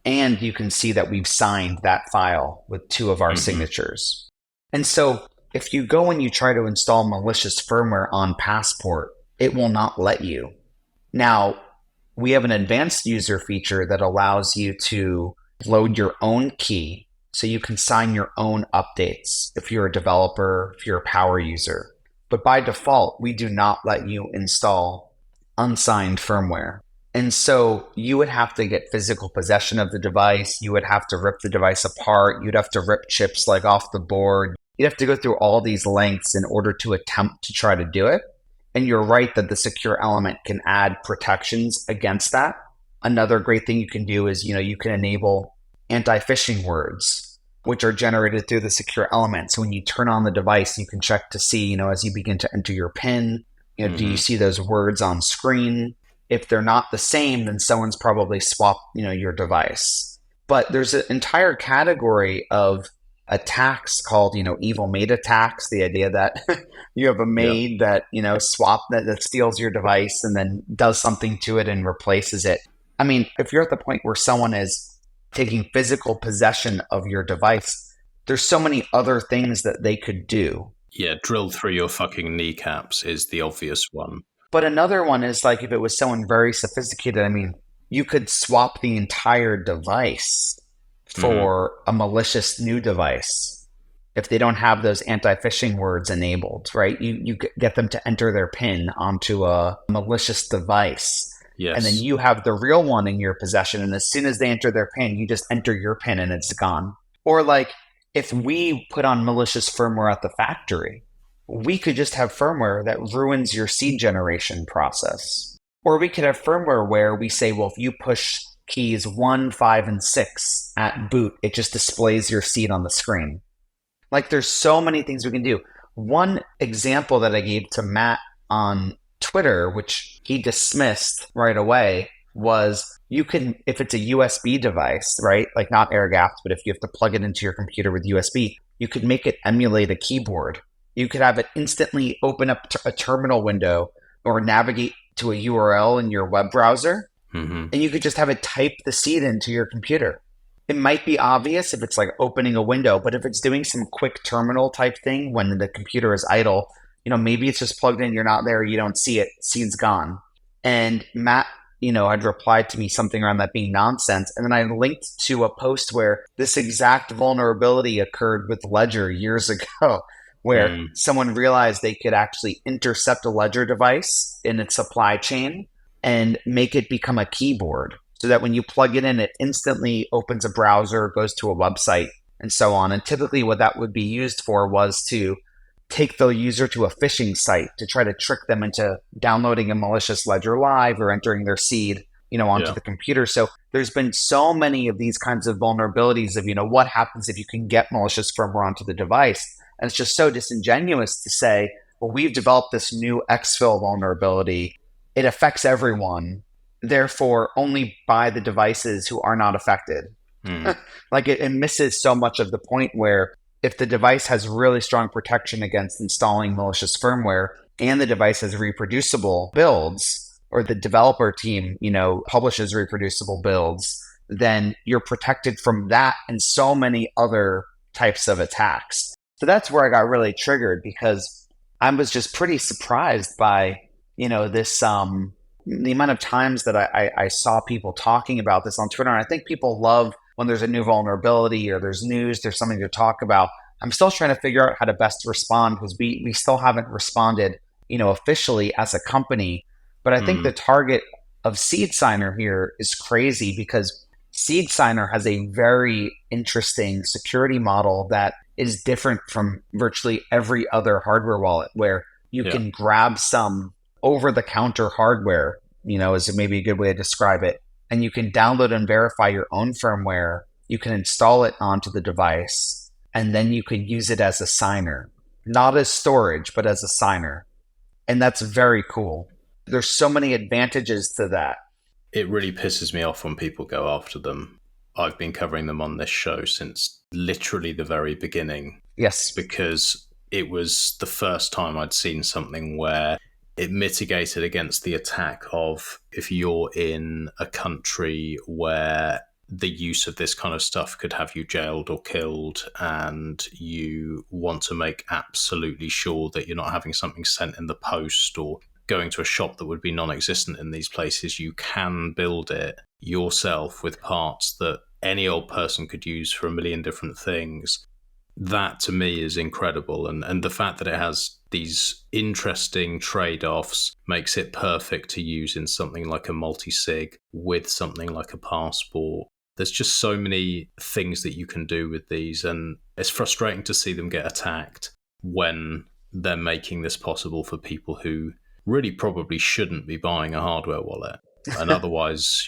S6: And you can see that we've signed that file with 2 of our signatures. And so if you go and you try to install malicious firmware on Passport, it will not let you. Now, we have an advanced user feature that allows you to load your own key so you can sign your own updates if you're a developer, if you're a power user. But by default, we do not let you install unsigned firmware. And so you would have to get physical possession of the device. You would have to rip the device apart. You'd have to rip chips like off the board. You'd have to go through all these lengths in order to attempt to try to do it. And you're right that the secure element can add protections against that. Another great thing you can do is, you can enable anti-phishing words, which are generated through the secure element. So when you turn on the device, you can check to see, as you begin to enter your PIN, do you see those words on screen? If they're not the same, then someone's probably swapped, your device. But there's an entire category of attacks called, evil maid attacks. The idea that you have a maid that, that steals your device and then does something to it and replaces it. I mean, if you're at the point where someone is taking physical possession of your device, there's so many other things that they could do.
S5: Yeah, drill through your fucking kneecaps is the obvious one.
S6: But another one is like if it was someone very sophisticated, I mean, you could swap the entire device for a malicious new device if they don't have those anti-phishing words enabled, right? You get them to enter their PIN onto a malicious device.
S5: Yes.
S6: And then you have the real one in your possession. And as soon as they enter their PIN, you just enter your PIN and it's gone. Or like if we put on malicious firmware at the factory, we could just have firmware that ruins your seed generation process. Or we could have firmware where we say, well, if you push keys 1, 5, and 6 at boot, it just displays your seed on the screen. Like there's so many things we can do. One example that I gave to Matt on Twitter, which he dismissed right away, was you can, if it's a USB device, right? Like not air gapped, but if you have to plug it into your computer with USB, you could make it emulate a keyboard. You could have it instantly open up a terminal window or navigate to a URL in your web browser. And you could just have it type the seed into your computer. It might be obvious if it's like opening a window, but if it's doing some quick terminal type thing when the computer is idle, maybe it's just plugged in, you're not there, you don't see it, seed's gone. And Matt, had replied to me something around that being nonsense. And then I linked to a post where this exact vulnerability occurred with Ledger years ago, where someone realized they could actually intercept a Ledger device in its supply chain and make it become a keyboard so that when you plug it in, it instantly opens a browser, goes to a website, and so on. And typically what that would be used for was to take the user to a phishing site to try to trick them into downloading a malicious Ledger Live or entering their seed, onto the computer. So there's been so many of these kinds of vulnerabilities of, what happens if you can get malicious firmware onto the device. And it's just so disingenuous to say, well, we've developed this new exfil vulnerability. It affects everyone. Therefore, only buy the devices who are not affected. Like it misses so much of the point where if the device has really strong protection against installing malicious firmware and the device has reproducible builds, or the developer team, publishes reproducible builds, then you're protected from that and so many other types of attacks. So that's where I got really triggered because I was just pretty surprised by, this, the amount of times that I saw people talking about this on Twitter. And I think people love when there's a new vulnerability or there's news, there's something to talk about. I'm still trying to figure out how to best respond because we still haven't responded, officially as a company. But I think the target of Seed Signer here is crazy because Seed Signer has a very interesting security model that is different from virtually every other hardware wallet where you can grab some over-the-counter hardware, is maybe a good way to describe it, and you can download and verify your own firmware. You can install it onto the device, and then you can use it as a signer. Not as storage, but as a signer. And that's very cool. There's so many advantages to that.
S5: it really pisses me off when people go after them. I've been covering them on this show since literally the very beginning.
S6: Yes.
S5: Because it was the first time I'd seen something where it mitigated against the attack of if you're in a country where the use of this kind of stuff could have you jailed or killed, and you want to make absolutely sure that you're not having something sent in the post or going to a shop that would be non-existent in these places, you can build it yourself with parts that any old person could use for a million different things. That to me is incredible. And the fact that it has these interesting trade-offs makes it perfect to use in something like a multisig with something like a passport. There's just so many things that you can do with these, and it's frustrating to see them get attacked when they're making this possible for people who really probably shouldn't be buying a hardware wallet. And otherwise,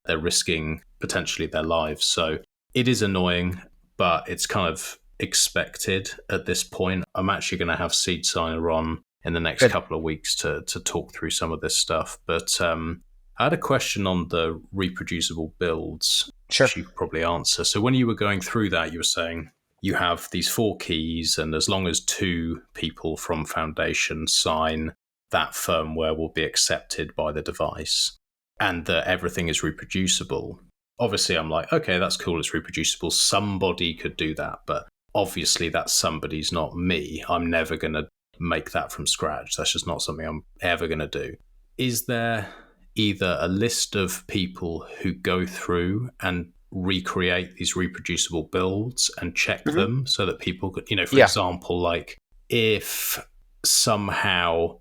S5: they're risking potentially their lives. So it is annoying, but it's kind of expected at this point. I'm actually going to have Seed Signer on in the next couple of weeks to talk through some of this stuff. But I had a question on the reproducible builds.
S6: Sure.
S5: Which you could probably answer. So when you were going through that, you were saying you have these 4 keys, and as long as 2 people from Foundation sign, that firmware will be accepted by the device, and that everything is reproducible. Obviously, I'm like, okay, that's cool, it's reproducible. Somebody could do that, but obviously that somebody's not me. I'm never going to make that from scratch. That's just not something I'm ever going to do. Is there either a list of people who go through and recreate these reproducible builds and check them so that people could, for example, like if somehow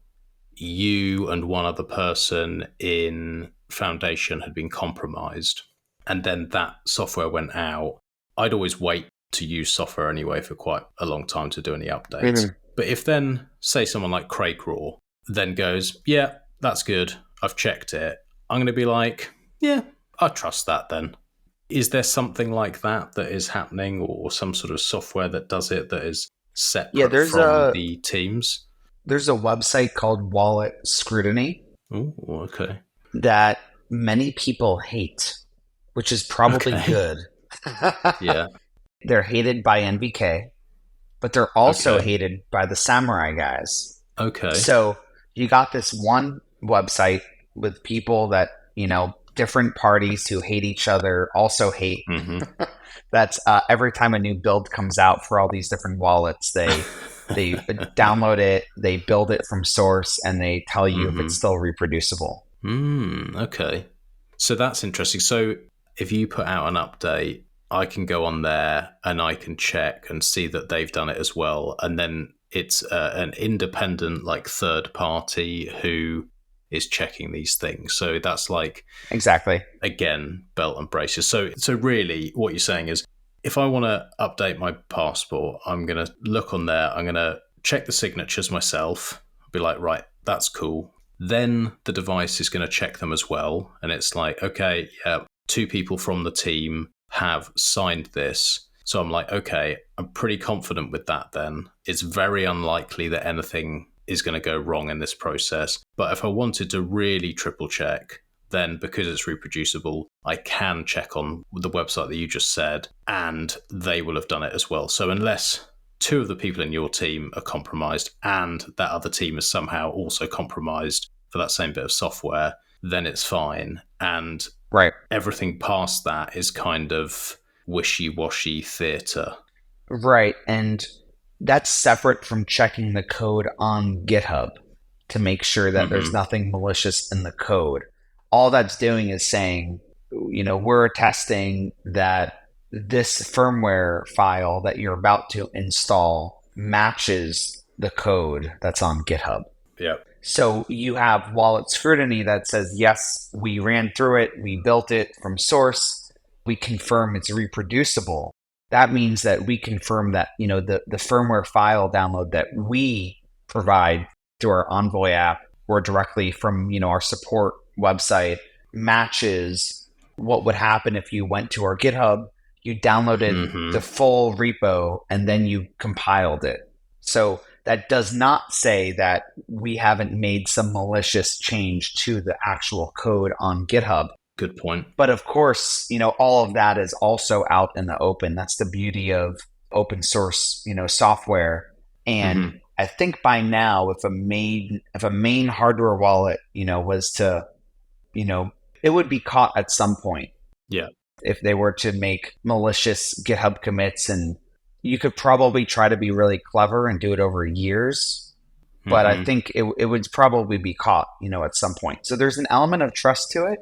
S5: you and one other person in Foundation had been compromised and then that software went out, I'd always wait to use software anyway for quite a long time to do any updates. But if then, say someone like Craig Raw then goes, yeah, that's good, I've checked it, I'm going to be like, yeah, I trust that then. Is there something like that is happening, or some sort of software that does it that is separate from the teams?
S6: There's a website called Wallet Scrutiny.
S5: Oh, okay.
S6: That many people hate, which is probably good.
S5: Yeah.
S6: They're hated by NVK, but they're also hated by the Samurai guys.
S5: Okay.
S6: So you got this one website with people that, different parties who hate each other also hate. That's every time a new build comes out for all these different wallets, they download it, they build it from source, and they tell you if it's still reproducible.
S5: Okay. So that's interesting. So if you put out an update, I can go on there and I can check and see that they've done it as well. And then it's an independent, like, third party who is checking these things. So that's like,
S6: exactly,
S5: again, belt and braces. So really what you're saying is, if I want to update my passport, I'm going to look on there, I'm going to check the signatures myself, be like, right, that's cool. Then the device is going to check them as well. And it's like, okay, yeah, 2 people from the team have signed this. So I'm like, okay, I'm pretty confident with that then. It's very unlikely that anything is going to go wrong in this process. But if I wanted to really triple check, then because it's reproducible, I can check on the website that you just said, and they will have done it as well. So unless 2 of the people in your team are compromised and that other team is somehow also compromised for that same bit of software, then it's fine. And everything past that is kind of wishy-washy theatre.
S6: Right, and that's separate from checking the code on GitHub to make sure that there's nothing malicious in the code. All that's doing is saying, we're attesting that this firmware file that you're about to install matches the code that's on GitHub.
S5: Yep.
S6: So you have Wallet Scrutiny that says, yes, we ran through it, we built it from source, we confirm it's reproducible. That means that we confirm that, the firmware file download that we provide through our Envoy app or directly from, our support website matches what would happen if you went to our GitHub, you downloaded the full repo, and then you compiled it. So that does not say that we haven't made some malicious change to the actual code on GitHub.
S5: Good point.
S6: But of course, all of that is also out in the open. That's the beauty of open source, software. And I think by now, if a main hardware wallet, was to, it would be caught at some point.
S5: Yeah.
S6: If they were to make malicious GitHub commits, and you could probably try to be really clever and do it over years. But I think it would probably be caught, at some point. So there's an element of trust to it.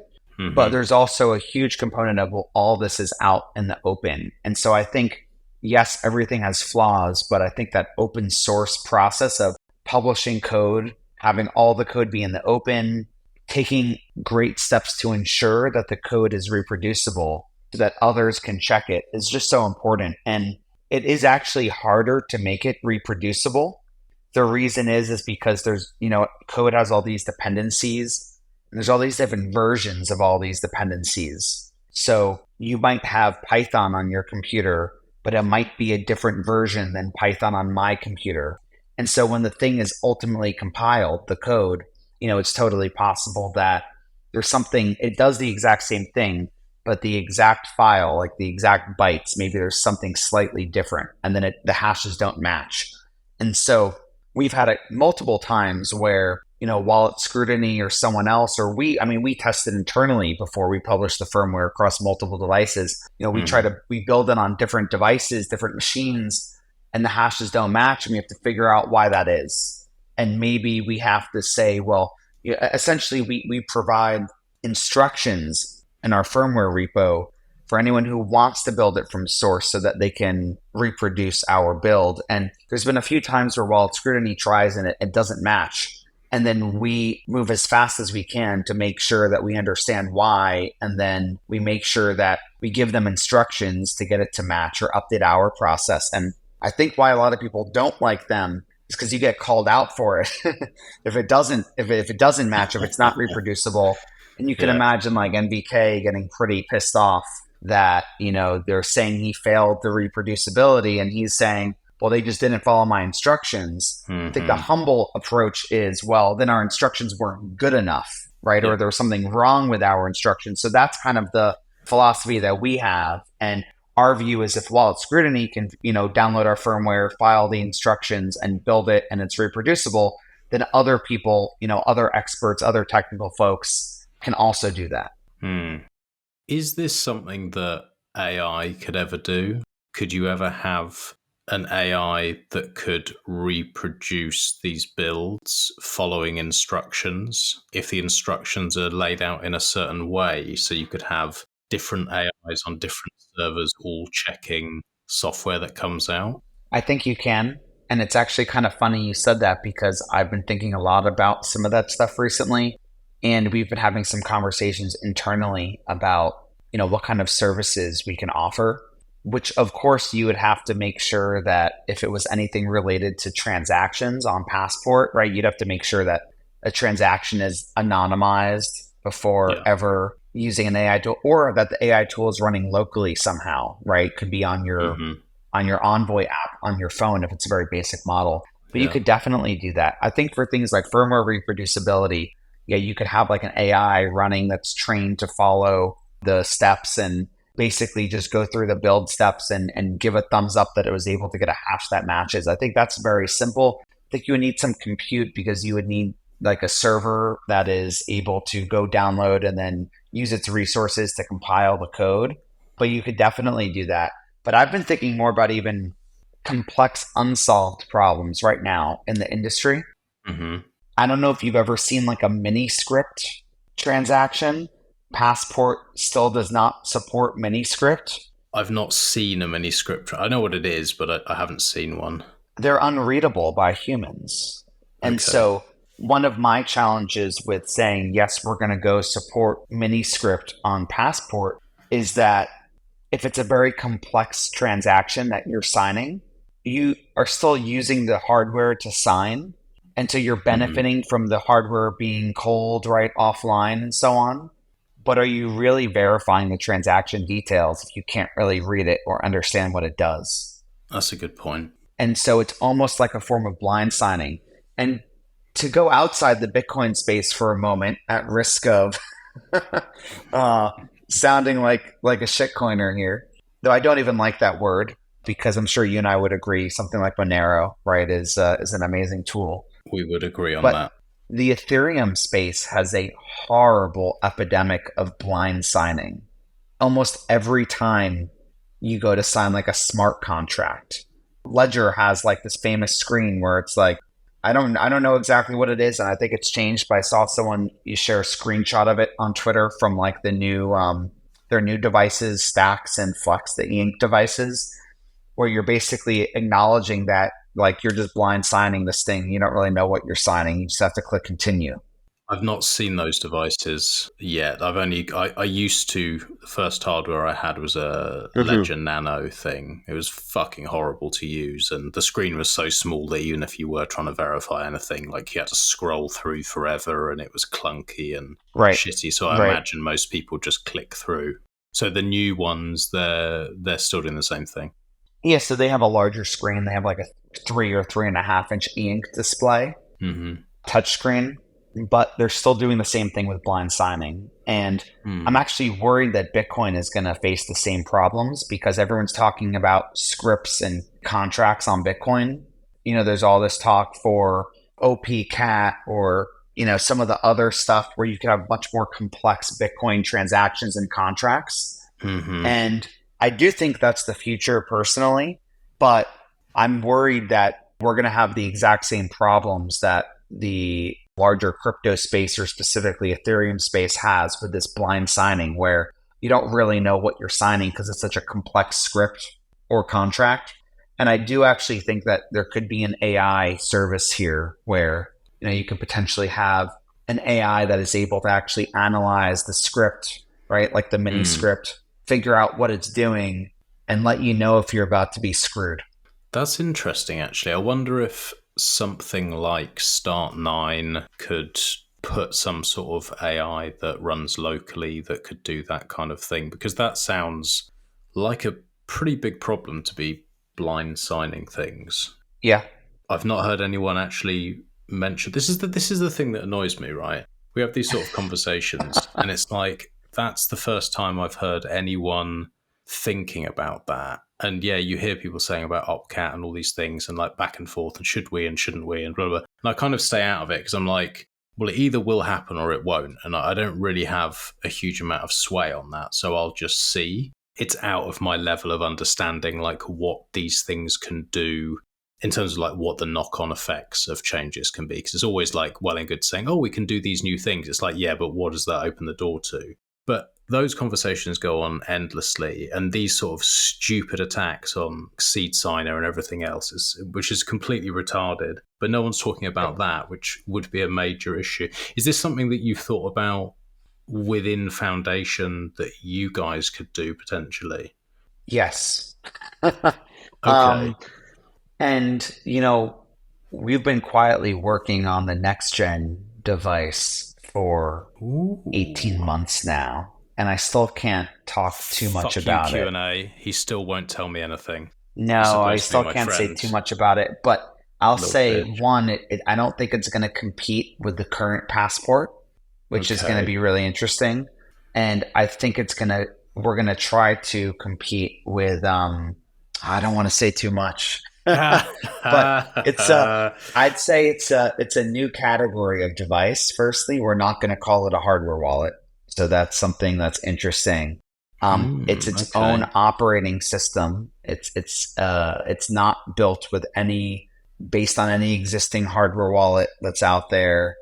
S6: But there's also a huge component of, well, all this is out in the open. And so I think, yes, everything has flaws, but I think that open source process of publishing code, having all the code be in the open, taking great steps to ensure that the code is reproducible so that others can check it is just so important. And it is actually harder to make it reproducible. The reason is because there's, code has all these dependencies. And there's all these different versions of all these dependencies. So you might have Python on your computer, but it might be a different version than Python on my computer. And so when the thing is ultimately compiled, the code, it's totally possible that there's something, it does the exact same thing, but the exact file, like the exact bytes, maybe there's something slightly different, and then the hashes don't match. And so we've had it multiple times where wallet scrutiny or someone else, or we tested internally before we published the firmware across multiple devices. We build it on different devices, different machines, and the hashes don't match, and we have to figure out why that is. And maybe we have to say, well, essentially we provide instructions in our firmware repo for anyone who wants to build it from source so that they can reproduce our build. And there's been a few times where wallet scrutiny tries and it doesn't match. And then we move as fast as we can to make sure that we understand why. And then we make sure that we give them instructions to get it to match or update our process. And I think why a lot of people don't like them is because you get called out for it. if it doesn't match, if it's not reproducible. And you can imagine like NVK getting pretty pissed off that, they're saying he failed the reproducibility, and he's saying, well, they just didn't follow my instructions. I think the humble approach is, well, then our instructions weren't good enough, right? Or there was something wrong with our instructions. So that's kind of the philosophy that we have. And our view is if wallet scrutiny can, download our firmware, file the instructions and build it, and it's reproducible, then other people, other experts, other technical folks can also do that.
S5: Is this something that AI could ever do? Could you ever have an AI that could reproduce these builds following instructions if the instructions are laid out in a certain way? So you could have different AIs on different servers all checking software that comes out?
S6: I think you can. And it's actually kind of funny you said that, because I've been thinking a lot about some of that stuff recently. And we've been having some conversations internally about, what kind of services we can offer. Which, of course, you would have to make sure that if it was anything related to transactions on Passport, right, you'd have to make sure that a transaction is anonymized before ever using an AI tool, or that the AI tool is running locally somehow, right? Could be on your Envoy app on your phone if it's a very basic model. But you could definitely do that. I think for things like firmware reproducibility, you could have like an AI running that's trained to follow the steps and basically just go through the build steps and give a thumbs up that it was able to get a hash that matches. I think that's very simple. I think you would need some compute, because you would need like a server that is able to go download and then use its resources to compile the code. But you could definitely do that. But I've been thinking more about even complex unsolved problems right now in the industry. I don't know if you've ever seen like a mini script transaction. Passport still does not support mini script.
S5: I've not seen a mini script. I know what it is, but I haven't seen one.
S6: They're unreadable by humans. And so one of my challenges with saying, yes, we're going to go support mini script on Passport is that if it's a very complex transaction that you're signing, you are still using the hardware to sign. And so you're benefiting from the hardware being cold, right, offline and so on. But are you really verifying the transaction details if you can't really read it or understand what it does?
S5: That's a good point.
S6: And so it's almost like a form of blind signing. And to go outside the Bitcoin space for a moment, at risk of uh, sounding like a shitcoiner here. Though I don't even like that word because I'm sure you and I would agree something like Monero, right, is an amazing tool.
S5: We would agree on
S6: But
S5: that.
S6: the Ethereum space has a horrible epidemic of blind signing. Almost every time you go to sign like a smart contract, Ledger has like this famous screen where it's like, I don't know exactly what it is, and I think it's changed. But I saw someone you share a screenshot of it on Twitter from like the new their new devices, Stacks and Flex, the e-ink devices, where you're basically acknowledging that like you're just blind signing this thing. You don't really know what you're signing. You just have to click continue.
S5: I've not seen those devices yet. I used to, the first hardware I had was a Ledger Nano thing. It was fucking horrible to use. And the screen was so small that even if you were trying to verify anything, like you had to scroll through forever and it was clunky and shitty. So I imagine most people just click through. So the new ones, they're still doing the same thing.
S6: Yeah, so they have a larger screen. They have like a 3 or 3.5 inch e-ink display, touchscreen. But they're still doing the same thing with blind signing. And I'm actually worried that Bitcoin is going to face the same problems because everyone's talking about scripts and contracts on Bitcoin. You know, there's all this talk for OP-Cat or, you know, some of the other stuff where you can have much more complex Bitcoin transactions and contracts. And I do think that's the future personally, but I'm worried that we're going to have the exact same problems that the larger crypto space or specifically Ethereum space has with this blind signing where you don't really know what you're signing because it's such a complex script or contract. And I do actually think that there could be an AI service here where, you know, you could potentially have an AI that is able to actually analyze the script, right? Like the mini script, figure out what it's doing and let you know if you're about to be screwed.
S5: That's interesting, actually. I wonder if something like Start9 could put some sort of AI that runs locally that could do that kind of thing, because that sounds like a pretty big problem to be blind signing things.
S6: Yeah.
S5: I've not heard anyone actually mention this is the thing that annoys me, right? We have these sort of conversations and it's like that's the first time I've heard anyone thinking about that. And yeah, you hear people saying about OpCat and all these things and like back and forth and should we and shouldn't we and blah, blah. And I kind of stay out of it because I'm like, well, it either will happen or it won't. And I don't really have a huge amount of sway on that. So I'll just see. It's out of my level of understanding like what these things can do in terms of like what the knock-on effects of changes can be. Because it's always like well and good saying, oh, we can do these new things. It's like, yeah, but what does that open the door to? But those conversations go on endlessly, and these sort of stupid attacks on Seed Signer and everything else, which is completely retarded. But no one's talking about that, which would be a major issue. Is this something that you've thought about within Foundation that you guys could do potentially?
S6: Yes.
S5: Okay.
S6: And, you know, we've been quietly working on the next gen device for 18 months now. And I still can't talk too much about it.
S5: Q&A. He still won't tell me anything.
S6: No, I still can't say too much about it. But I'll say, one, I don't think it's going to compete with the current Passport, which is going to be really interesting. And I think we're going to try to compete with, I don't want to say too much. But I'd say it's a new category of device. Firstly, we're not going to call it a hardware wallet. So that's something that's interesting. It's its own operating system. It's not built based on any existing hardware wallet that's out there.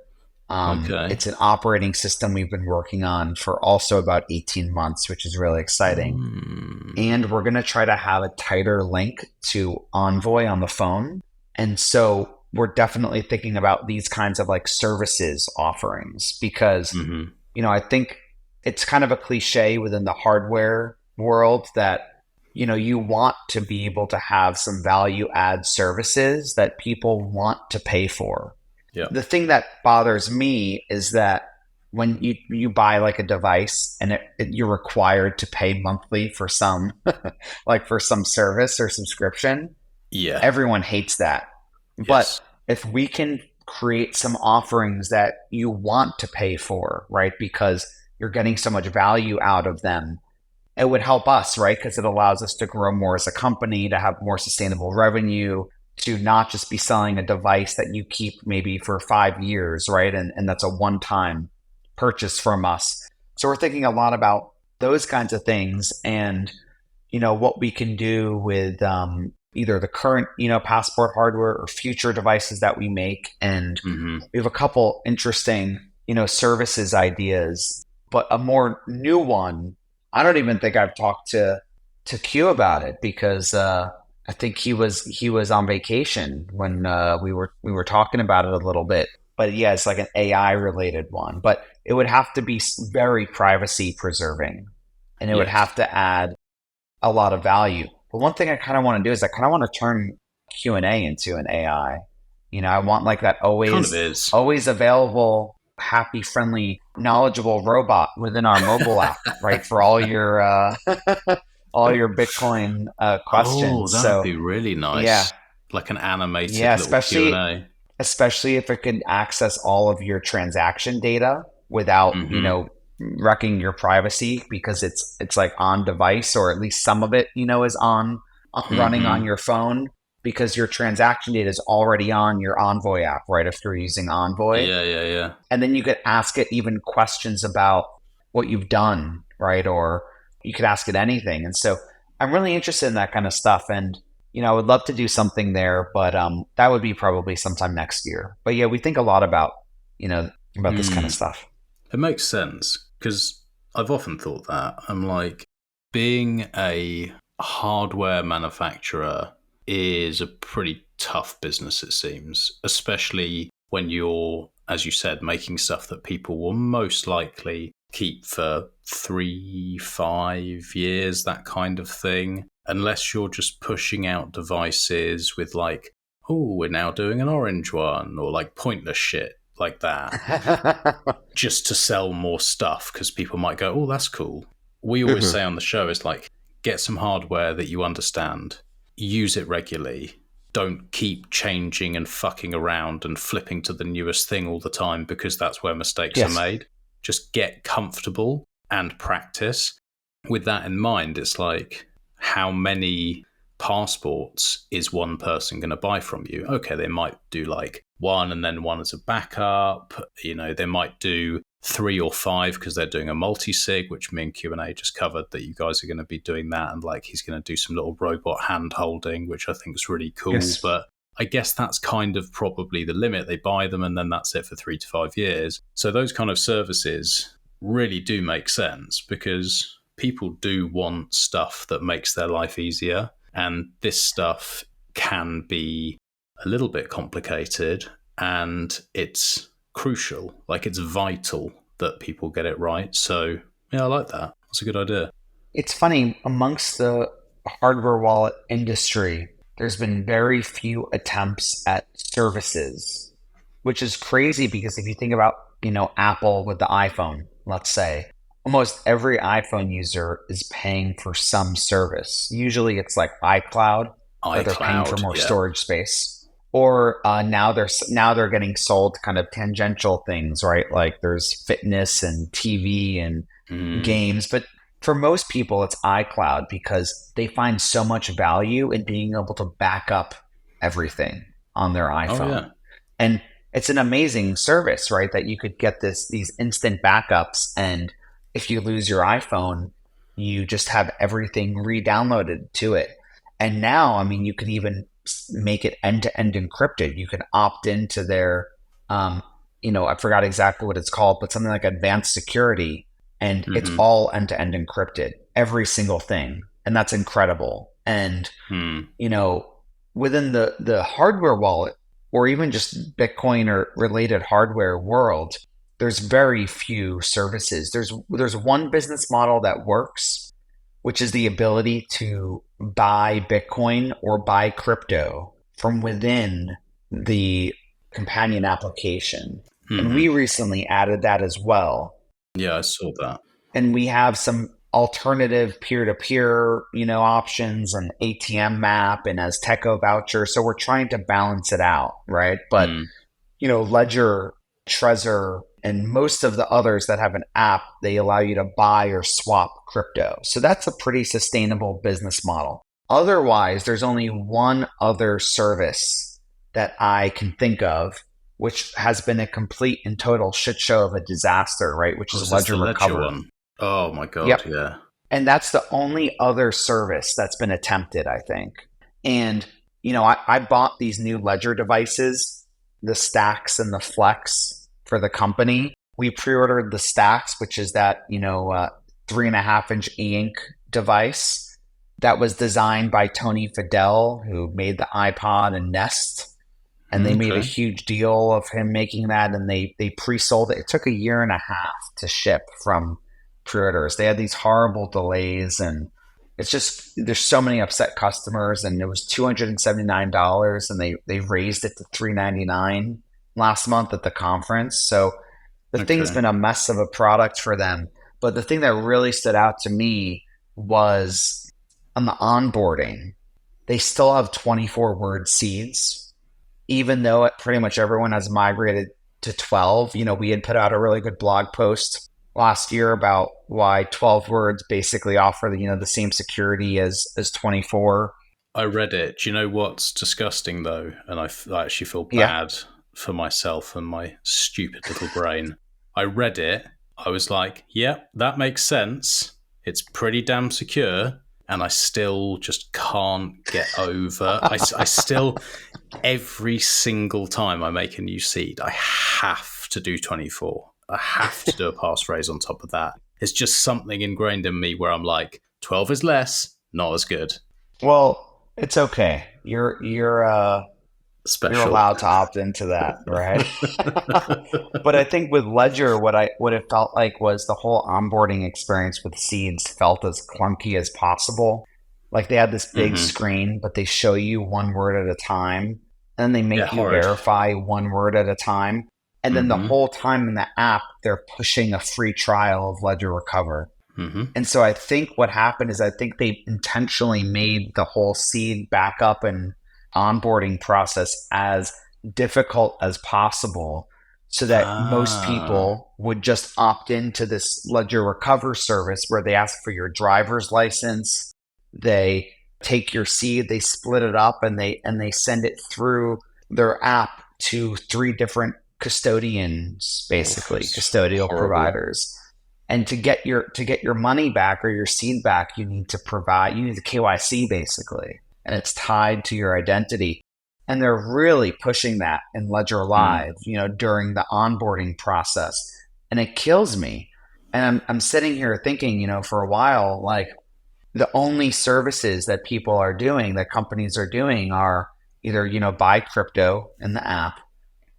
S6: It's an operating system we've been working on for also about 18 months, which is really exciting. And we're going to try to have a tighter link to Envoy on the phone. And so we're definitely thinking about these kinds of like services offerings because, you know, I think it's kind of a cliche within the hardware world that, you know, you want to be able to have some value add services that people want to pay for.
S5: Yeah.
S6: The thing that bothers me is that when you buy like a device and you're required to pay monthly for some like for some service or subscription, everyone hates that. Yes. But if we can create some offerings that you want to pay for, right? Because you're getting so much value out of them. It would help us, right? Because it allows us to grow more as a company, to have more sustainable revenue, to not just be selling a device that you keep maybe for 5 years, right? And that's a one-time purchase from us. So we're thinking a lot about those kinds of things and, what we can do with either the current, Passport hardware or future devices that we make. And we have a couple interesting, services ideas, but a more new one, I don't even think I've talked to Q about it because I think he was on vacation when we were talking about it a little bit. But yeah, it's like an AI related one. But it would have to be very privacy preserving, and it would have to add a lot of value. But one thing I kind of want to do is I kind of want to turn Q&A into an AI. I want like that always available, happy, friendly, knowledgeable robot within our mobile app, right? For all your all your Bitcoin questions.
S5: Oh, that'd be really nice.
S6: Yeah.
S5: Like an animated little Q&A.
S6: Especially if it can access all of your transaction data without, wrecking your privacy, because it's like on device, or at least some of it, is on running on your phone, because your transaction data is already on your Envoy app, right? If you're using Envoy.
S5: Yeah. And
S6: then you could ask it even questions about what you've done, right? Or you could ask it anything. And so I'm really interested in that kind of stuff. And, I would love to do something there, but that would be probably sometime next year. But yeah, we think a lot about, about this kind of stuff.
S5: It makes sense, because I've often thought that. I'm like, being a hardware manufacturer is a pretty tough business, it seems, especially when you're, as you said, making stuff that people will most likely keep for 3-5 years, that kind of thing. Unless you're just pushing out devices with like, oh, we're now doing an orange one, or like pointless shit like that, just to sell more stuff, because people might go, oh, that's cool. We always say on the show is like, get some hardware that you understand, use it regularly. Don't keep changing and fucking around and flipping to the newest thing all the time, because that's where mistakes are made. Just get comfortable and practice. With that in mind, it's like, how many passports is one person going to buy from you? Okay, they might do like one and then one as a backup. They might do 3 or 5 because they're doing a multisig, which me and Q&A just covered that you guys are going to be doing that. And like, he's going to do some little robot hand holding, which I think is really cool. Yes. But I guess that's kind of probably the limit. They buy them and then that's it for 3 to 5 years. So those kind of services really do make sense, because people do want stuff that makes their life easier. And this stuff can be a little bit complicated, and it's crucial. Like, it's vital that people get it right. So yeah, I like that. That's a good idea.
S6: It's funny, amongst the hardware wallet industry, there's been very few attempts at services, which is crazy, because if you think about, Apple with the iPhone, let's say, almost every iPhone user is paying for some service. Usually it's like iCloud, where they're paying for more storage space. Or now they're getting sold kind of tangential things, right? Like there's fitness and TV and games. But for most people, it's iCloud, because they find so much value in being able to back up everything on their iPhone. Oh, yeah. And it's an amazing service, right? That you could get these instant backups, and if you lose your iPhone, you just have everything re-downloaded to it. And now, I mean, you can even make it end-to-end encrypted. You can opt into their, I forgot exactly what it's called, but something like advanced security, and it's all end-to-end encrypted, every single thing. And that's incredible. And, within the hardware wallet, or even just Bitcoin or related hardware world, there's very few services. There's one business model that works, which is the ability to buy Bitcoin or buy crypto from within the companion application. And we recently added that as well.
S5: Yeah, I saw that.
S6: And we have some alternative peer-to-peer, options, and ATM map and Azteco voucher. So we're trying to balance it out, right? But, Ledger, Trezor, And most of the others that have an app, they allow you to buy or swap crypto. So that's a pretty sustainable business model. Otherwise, there's only one other service that I can think of, which has been a complete and total shit show of a disaster, right? Which is Ledger Recover.
S5: One? Oh my God,
S6: Yep.
S5: yeah.
S6: And that's the only other service that's been attempted, I think. And, I bought these new Ledger devices, the Stacks and the Flex for the company. We pre-ordered the Stacks, which is that, 3.5-inch e-ink device that was designed by Tony Fadell, who made the iPod and Nest. And they made a huge deal of him making that, and they pre-sold it. It took 1.5 years to ship from pre-orders. They had these horrible delays, and it's just, there's so many upset customers, and it was $279, and they raised it to $399 last month at the conference. So the thing's been a mess of a product for them. But the thing that really stood out to me was on the onboarding, they still have 24-word seeds, even though pretty much everyone has migrated to 12. We had put out a really good blog post last year about why 12 words basically offer the same security as 24.
S5: I read it. Do you know what's disgusting though? And I actually feel bad for myself and my stupid little brain. I read it. I was like, yep, that makes sense. It's pretty damn secure. And I still just can't get over. I still, every single time I make a new seed, I have to do 24. I have to do a passphrase on top of that. It's just something ingrained in me where I'm like, 12 is less, not as good.
S6: Well, it's okay. You're
S5: Special.
S6: You're allowed to opt into that, right? But I think with Ledger, what it felt like was the whole onboarding experience with seeds felt as clunky as possible. Like they had this big screen, but they show you one word at a time, and then they make you verify one word at a time. And then the whole time in the app, they're pushing a free trial of Ledger Recover. And so I think what happened is I think they intentionally made the whole seed backup and onboarding process as difficult as possible so that most people would just opt into this Ledger Recover service where they ask for your driver's license, they take your seed, they split it up, and they send it through their app to 3 different custodians, basically custodial providers. And to get your money back or your seed back, you need the KYC basically, and it's tied to your identity. And they're really pushing that in Ledger Live, during the onboarding process, and it kills me. And I'm sitting here thinking, for a while, like the only services that people are doing, that companies are doing, are either buy crypto in the app,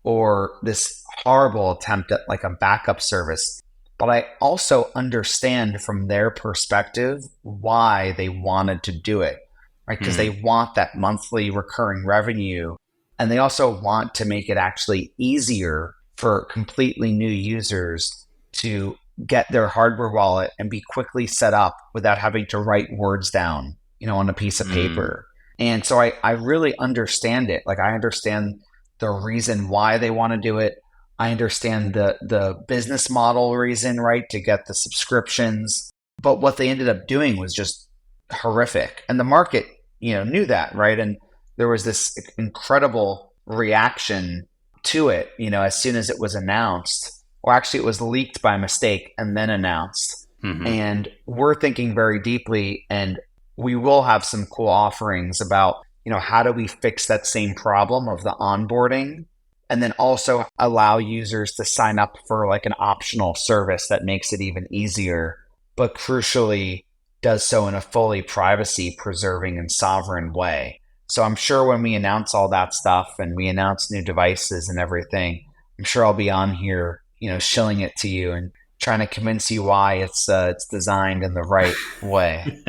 S6: or this horrible attempt at like a backup service. But I also understand from their perspective why they wanted to do it, right? Because they want that monthly recurring revenue. And they also want to make it actually easier for completely new users to get their hardware wallet and be quickly set up without having to write words down, on a piece of paper. And so I really understand it. Like I understand the reason why they want to do it. I understand the business model reason, right, to get the subscriptions. But what they ended up doing was just horrific. And the market, knew that, right? And there was this incredible reaction to it, as soon as it was announced. Or actually, it was leaked by mistake and then announced. And we're thinking very deeply, and we will have some cool offerings about, how do we fix that same problem of the onboarding, and then also allow users to sign up for like an optional service that makes it even easier, but crucially does so in a fully privacy preserving and sovereign way. So I'm sure when we announce all that stuff and we announce new devices and everything, I'm sure I'll be on here, shilling it to you and trying to convince you why it's designed in the right way.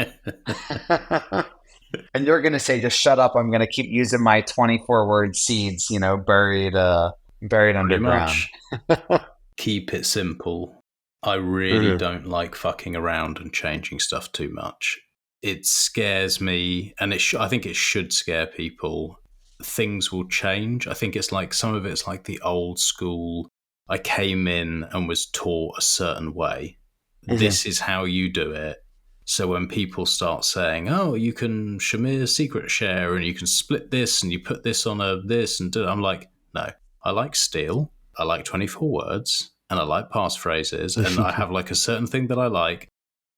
S6: And you're going to say, just shut up. I'm going to keep using my 24-word seeds, buried underground.
S5: Keep it simple. I really don't like fucking around and changing stuff too much. It scares me, and I think it should scare people. Things will change. I think it's like some of it's like the old school, I came in and was taught a certain way. This is how you do it. So when people start saying, oh, you can Shamir secret share and you can split this and you put this on a this and do it, I'm like, no, I like steel, I like 24 words, and I like passphrases, and I have like a certain thing that I like.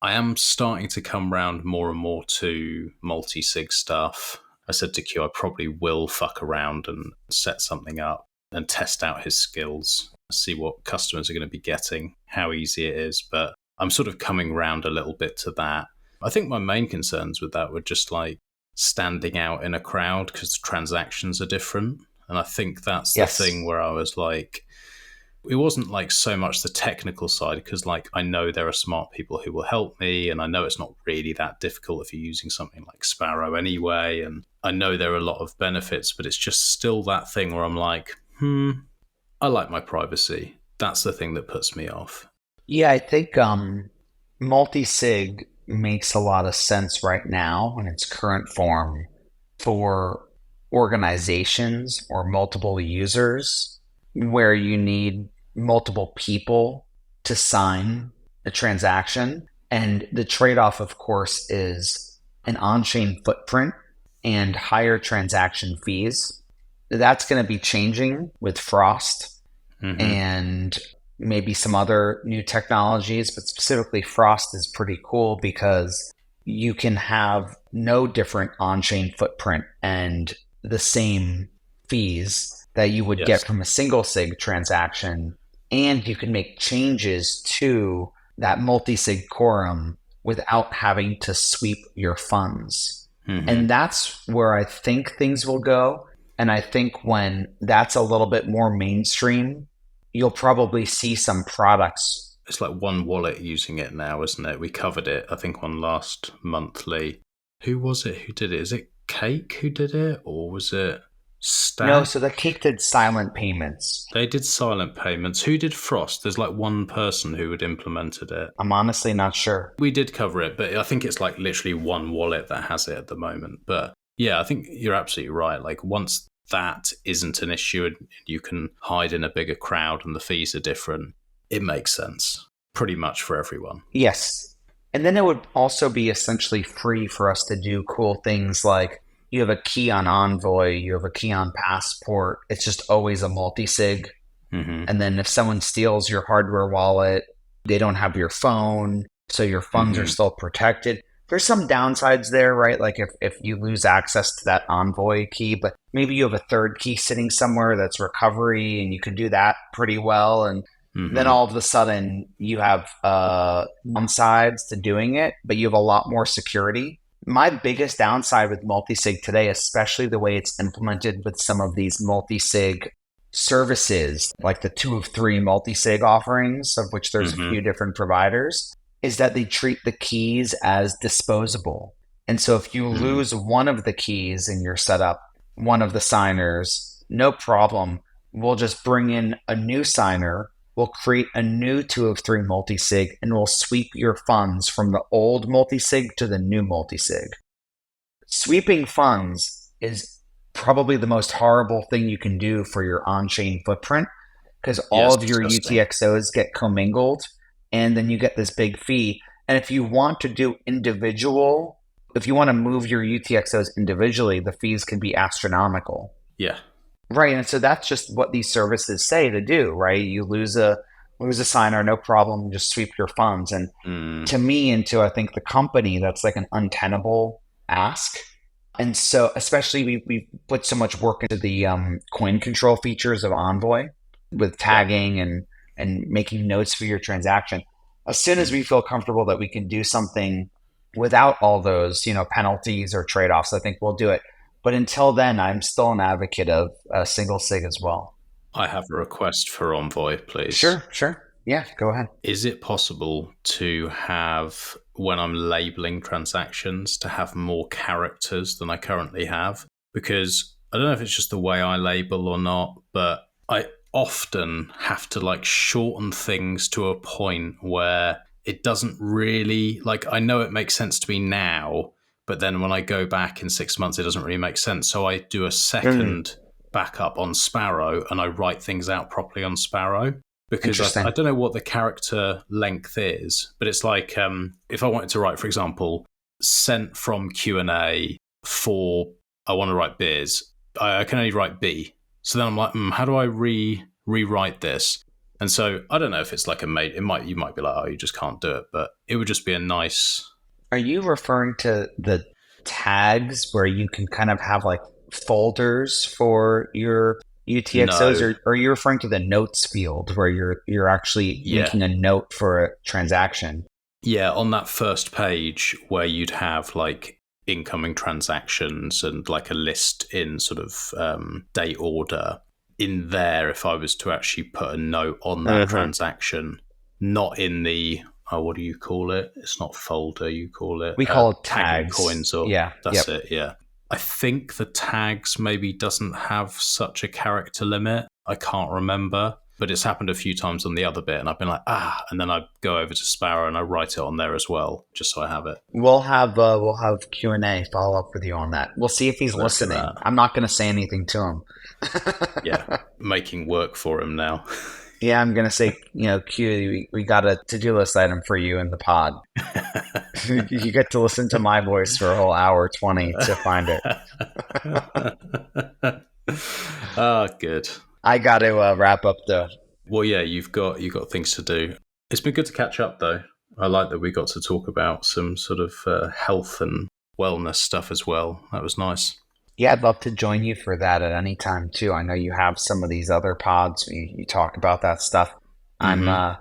S5: I am starting to come round more and more to multisig stuff. I said to Q, I probably will fuck around and set something up and test out his skills, see what customers are going to be getting, how easy it is. But I'm sort of coming round a little bit to that. I think my main concerns with that were just like standing out in a crowd because the transactions are different. And I think that's the thing where I was like, it wasn't like so much the technical side because like I know there are smart people who will help me, and I know it's not really that difficult if you're using something like Sparrow anyway, and I know there are a lot of benefits, but it's just still that thing where I'm like, I like my privacy. That's the thing that puts me off.
S6: Yeah, I think multisig makes a lot of sense right now in its current form for organizations or multiple users where you need multiple people to sign a transaction. And the trade-off, of course, is an on-chain footprint and higher transaction fees. That's going to be changing with Frost and maybe some other new technologies, but specifically Frost is pretty cool because you can have no different on-chain footprint and the same fees that you would get from a single sig transaction, and you can make changes to that multisig quorum without having to sweep your funds. And that's where I think things will go. And I think when that's a little bit more mainstream, you'll probably see some products.
S5: It's like one wallet using it now, isn't it? We covered it, I think, on last monthly. Who was it who did it? Is it Cake who did it? Or was it Stack?
S6: No, so the Cake did silent payments.
S5: They did silent payments. Who did Frost? There's like one person who had implemented it.
S6: I'm honestly not sure.
S5: We did cover it, but I think it's like literally one wallet that has it at the moment. But yeah, I think you're absolutely right. Like once that isn't an issue and you can hide in a bigger crowd and the fees are different, it makes sense pretty much for everyone.
S6: Yes. And then it would also be essentially free for us to do cool things like you have a key on Envoy, you have a key on Passport. It's just always a multisig. And then if someone steals your hardware wallet, they don't have your phone, so your funds are still protected. There's some downsides there, right? Like if you lose access to that Envoy key, but maybe you have a third key sitting somewhere that's recovery and you can do that pretty well. And then all of a sudden you have downsides to doing it, but you have a lot more security. My biggest downside with multisig today, especially the way it's implemented with some of these multisig services, like the 2 of 3 multisig offerings, of which there's a few different providers, is that they treat the keys as disposable. And so if you lose one of the keys in your setup, one of the signers, no problem. We'll just bring in a new signer. We'll create a new 2 of 3 multisig and we'll sweep your funds from the old multisig to the new multisig. Sweeping funds is probably the most horrible thing you can do for your on-chain footprint because all of your UTXOs get commingled and then you get this big fee. And if you want to do individual, if you want to move your UTXOs individually, the fees can be astronomical.
S5: Yeah.
S6: Right, and so that's just what these services say to do, right? You lose a signer, no problem, just sweep your funds. And to me and to I think the company, that's like an untenable ask. And so especially we put so much work into the coin control features of Envoy with tagging and making notes for your transaction. As soon as we feel comfortable that we can do something without all those, penalties or trade-offs, I think we'll do it. But until then, I'm still an advocate of a single sig as well.
S5: I have a request for Envoy, please.
S6: Sure. Yeah, go ahead.
S5: Is it possible to have, when I'm labeling transactions, to have more characters than I currently have? Because I don't know if it's just the way I label or not, but I often have to shorten things to a point where it doesn't really, I know it makes sense to me now, but then when I go back in 6 months, it doesn't really make sense. So I do a second backup on Sparrow and I write things out properly on Sparrow. because
S6: Interesting.
S5: I don't know what the character length is, but it's like if I wanted to write, for example, sent from Q&A for I want to write beers, I can only write B. So then I'm like, how do I rewrite this? And so I don't know if it's like you might be like, oh, you just can't do it, but it would just be a nice.
S6: Are you referring to the tags where you can kind of have like folders for your UTXOs,
S5: No.
S6: or are you referring to the notes field where you're actually making a note for a transaction?
S5: Yeah, on that first page where you'd have like incoming transactions and like a list in sort of date order. In there, if I was to actually put a note on that transaction, not in the what do you call it? It's not folder. You call it.
S6: We call it
S5: tagging
S6: tags.
S5: coins, or
S6: Yeah,
S5: that's it. Yeah, I think the tags maybe doesn't have such a character limit. I can't remember, but it's happened a few times on the other bit, and I've been like, and then I go over to Sparrow and I write it on there as well, just so I have it.
S6: We'll have Q&A follow up with you on that. We'll see if he's listening. I'm not going to say anything to him.
S5: Yeah, making work for him now.
S6: Yeah, I'm going to say, Q, we got a to-do list item for you in the pod. You get to listen to my voice for a whole hour 20 to find it.
S5: Good.
S6: I got to wrap up though.
S5: Well, yeah, you've got things to do. It's been good to catch up though. I like that we got to talk about some sort of health and wellness stuff as well. That was nice.
S6: Yeah, I'd love to join you for that at any time too. I know you have some of these other pods. You talk about that stuff. I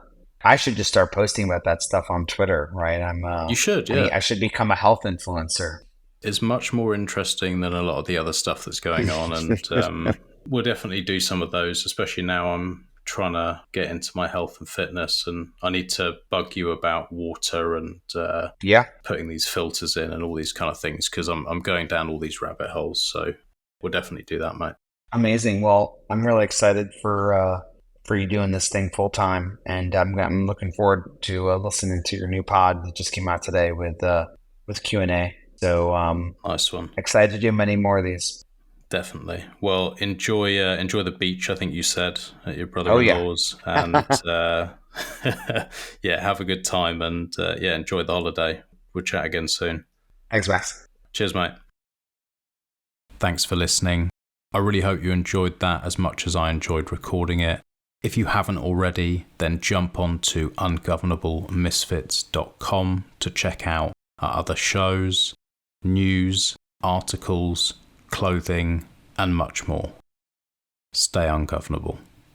S6: should just start posting about that stuff on Twitter, right?
S5: You should, yeah.
S6: I should become a health influencer.
S5: It's much more interesting than a lot of the other stuff that's going on, and we'll definitely do some of those, especially now I'm trying to get into my health and fitness, and I need to bug you about water and putting these filters in and all these kind of things, because I'm going down all these rabbit holes. So we'll definitely do that, mate.
S6: Amazing. Well, I'm really excited for you doing this thing full time, and I'm looking forward to listening to your new pod that just came out today with Q&A. So
S5: nice one.
S6: Excited to do many more of these.
S5: Definitely. Well, enjoy the beach, I think you said, at your brother-in-law's. And yeah, have a good time, and enjoy the holiday. We'll chat again soon.
S6: Thanks, Max.
S5: Cheers, mate. Thanks for listening. I really hope you enjoyed that as much as I enjoyed recording it. If you haven't already, then jump on to ungovernablemisfits.com to check out our other shows, news, articles, clothing, and much more. Stay ungovernable.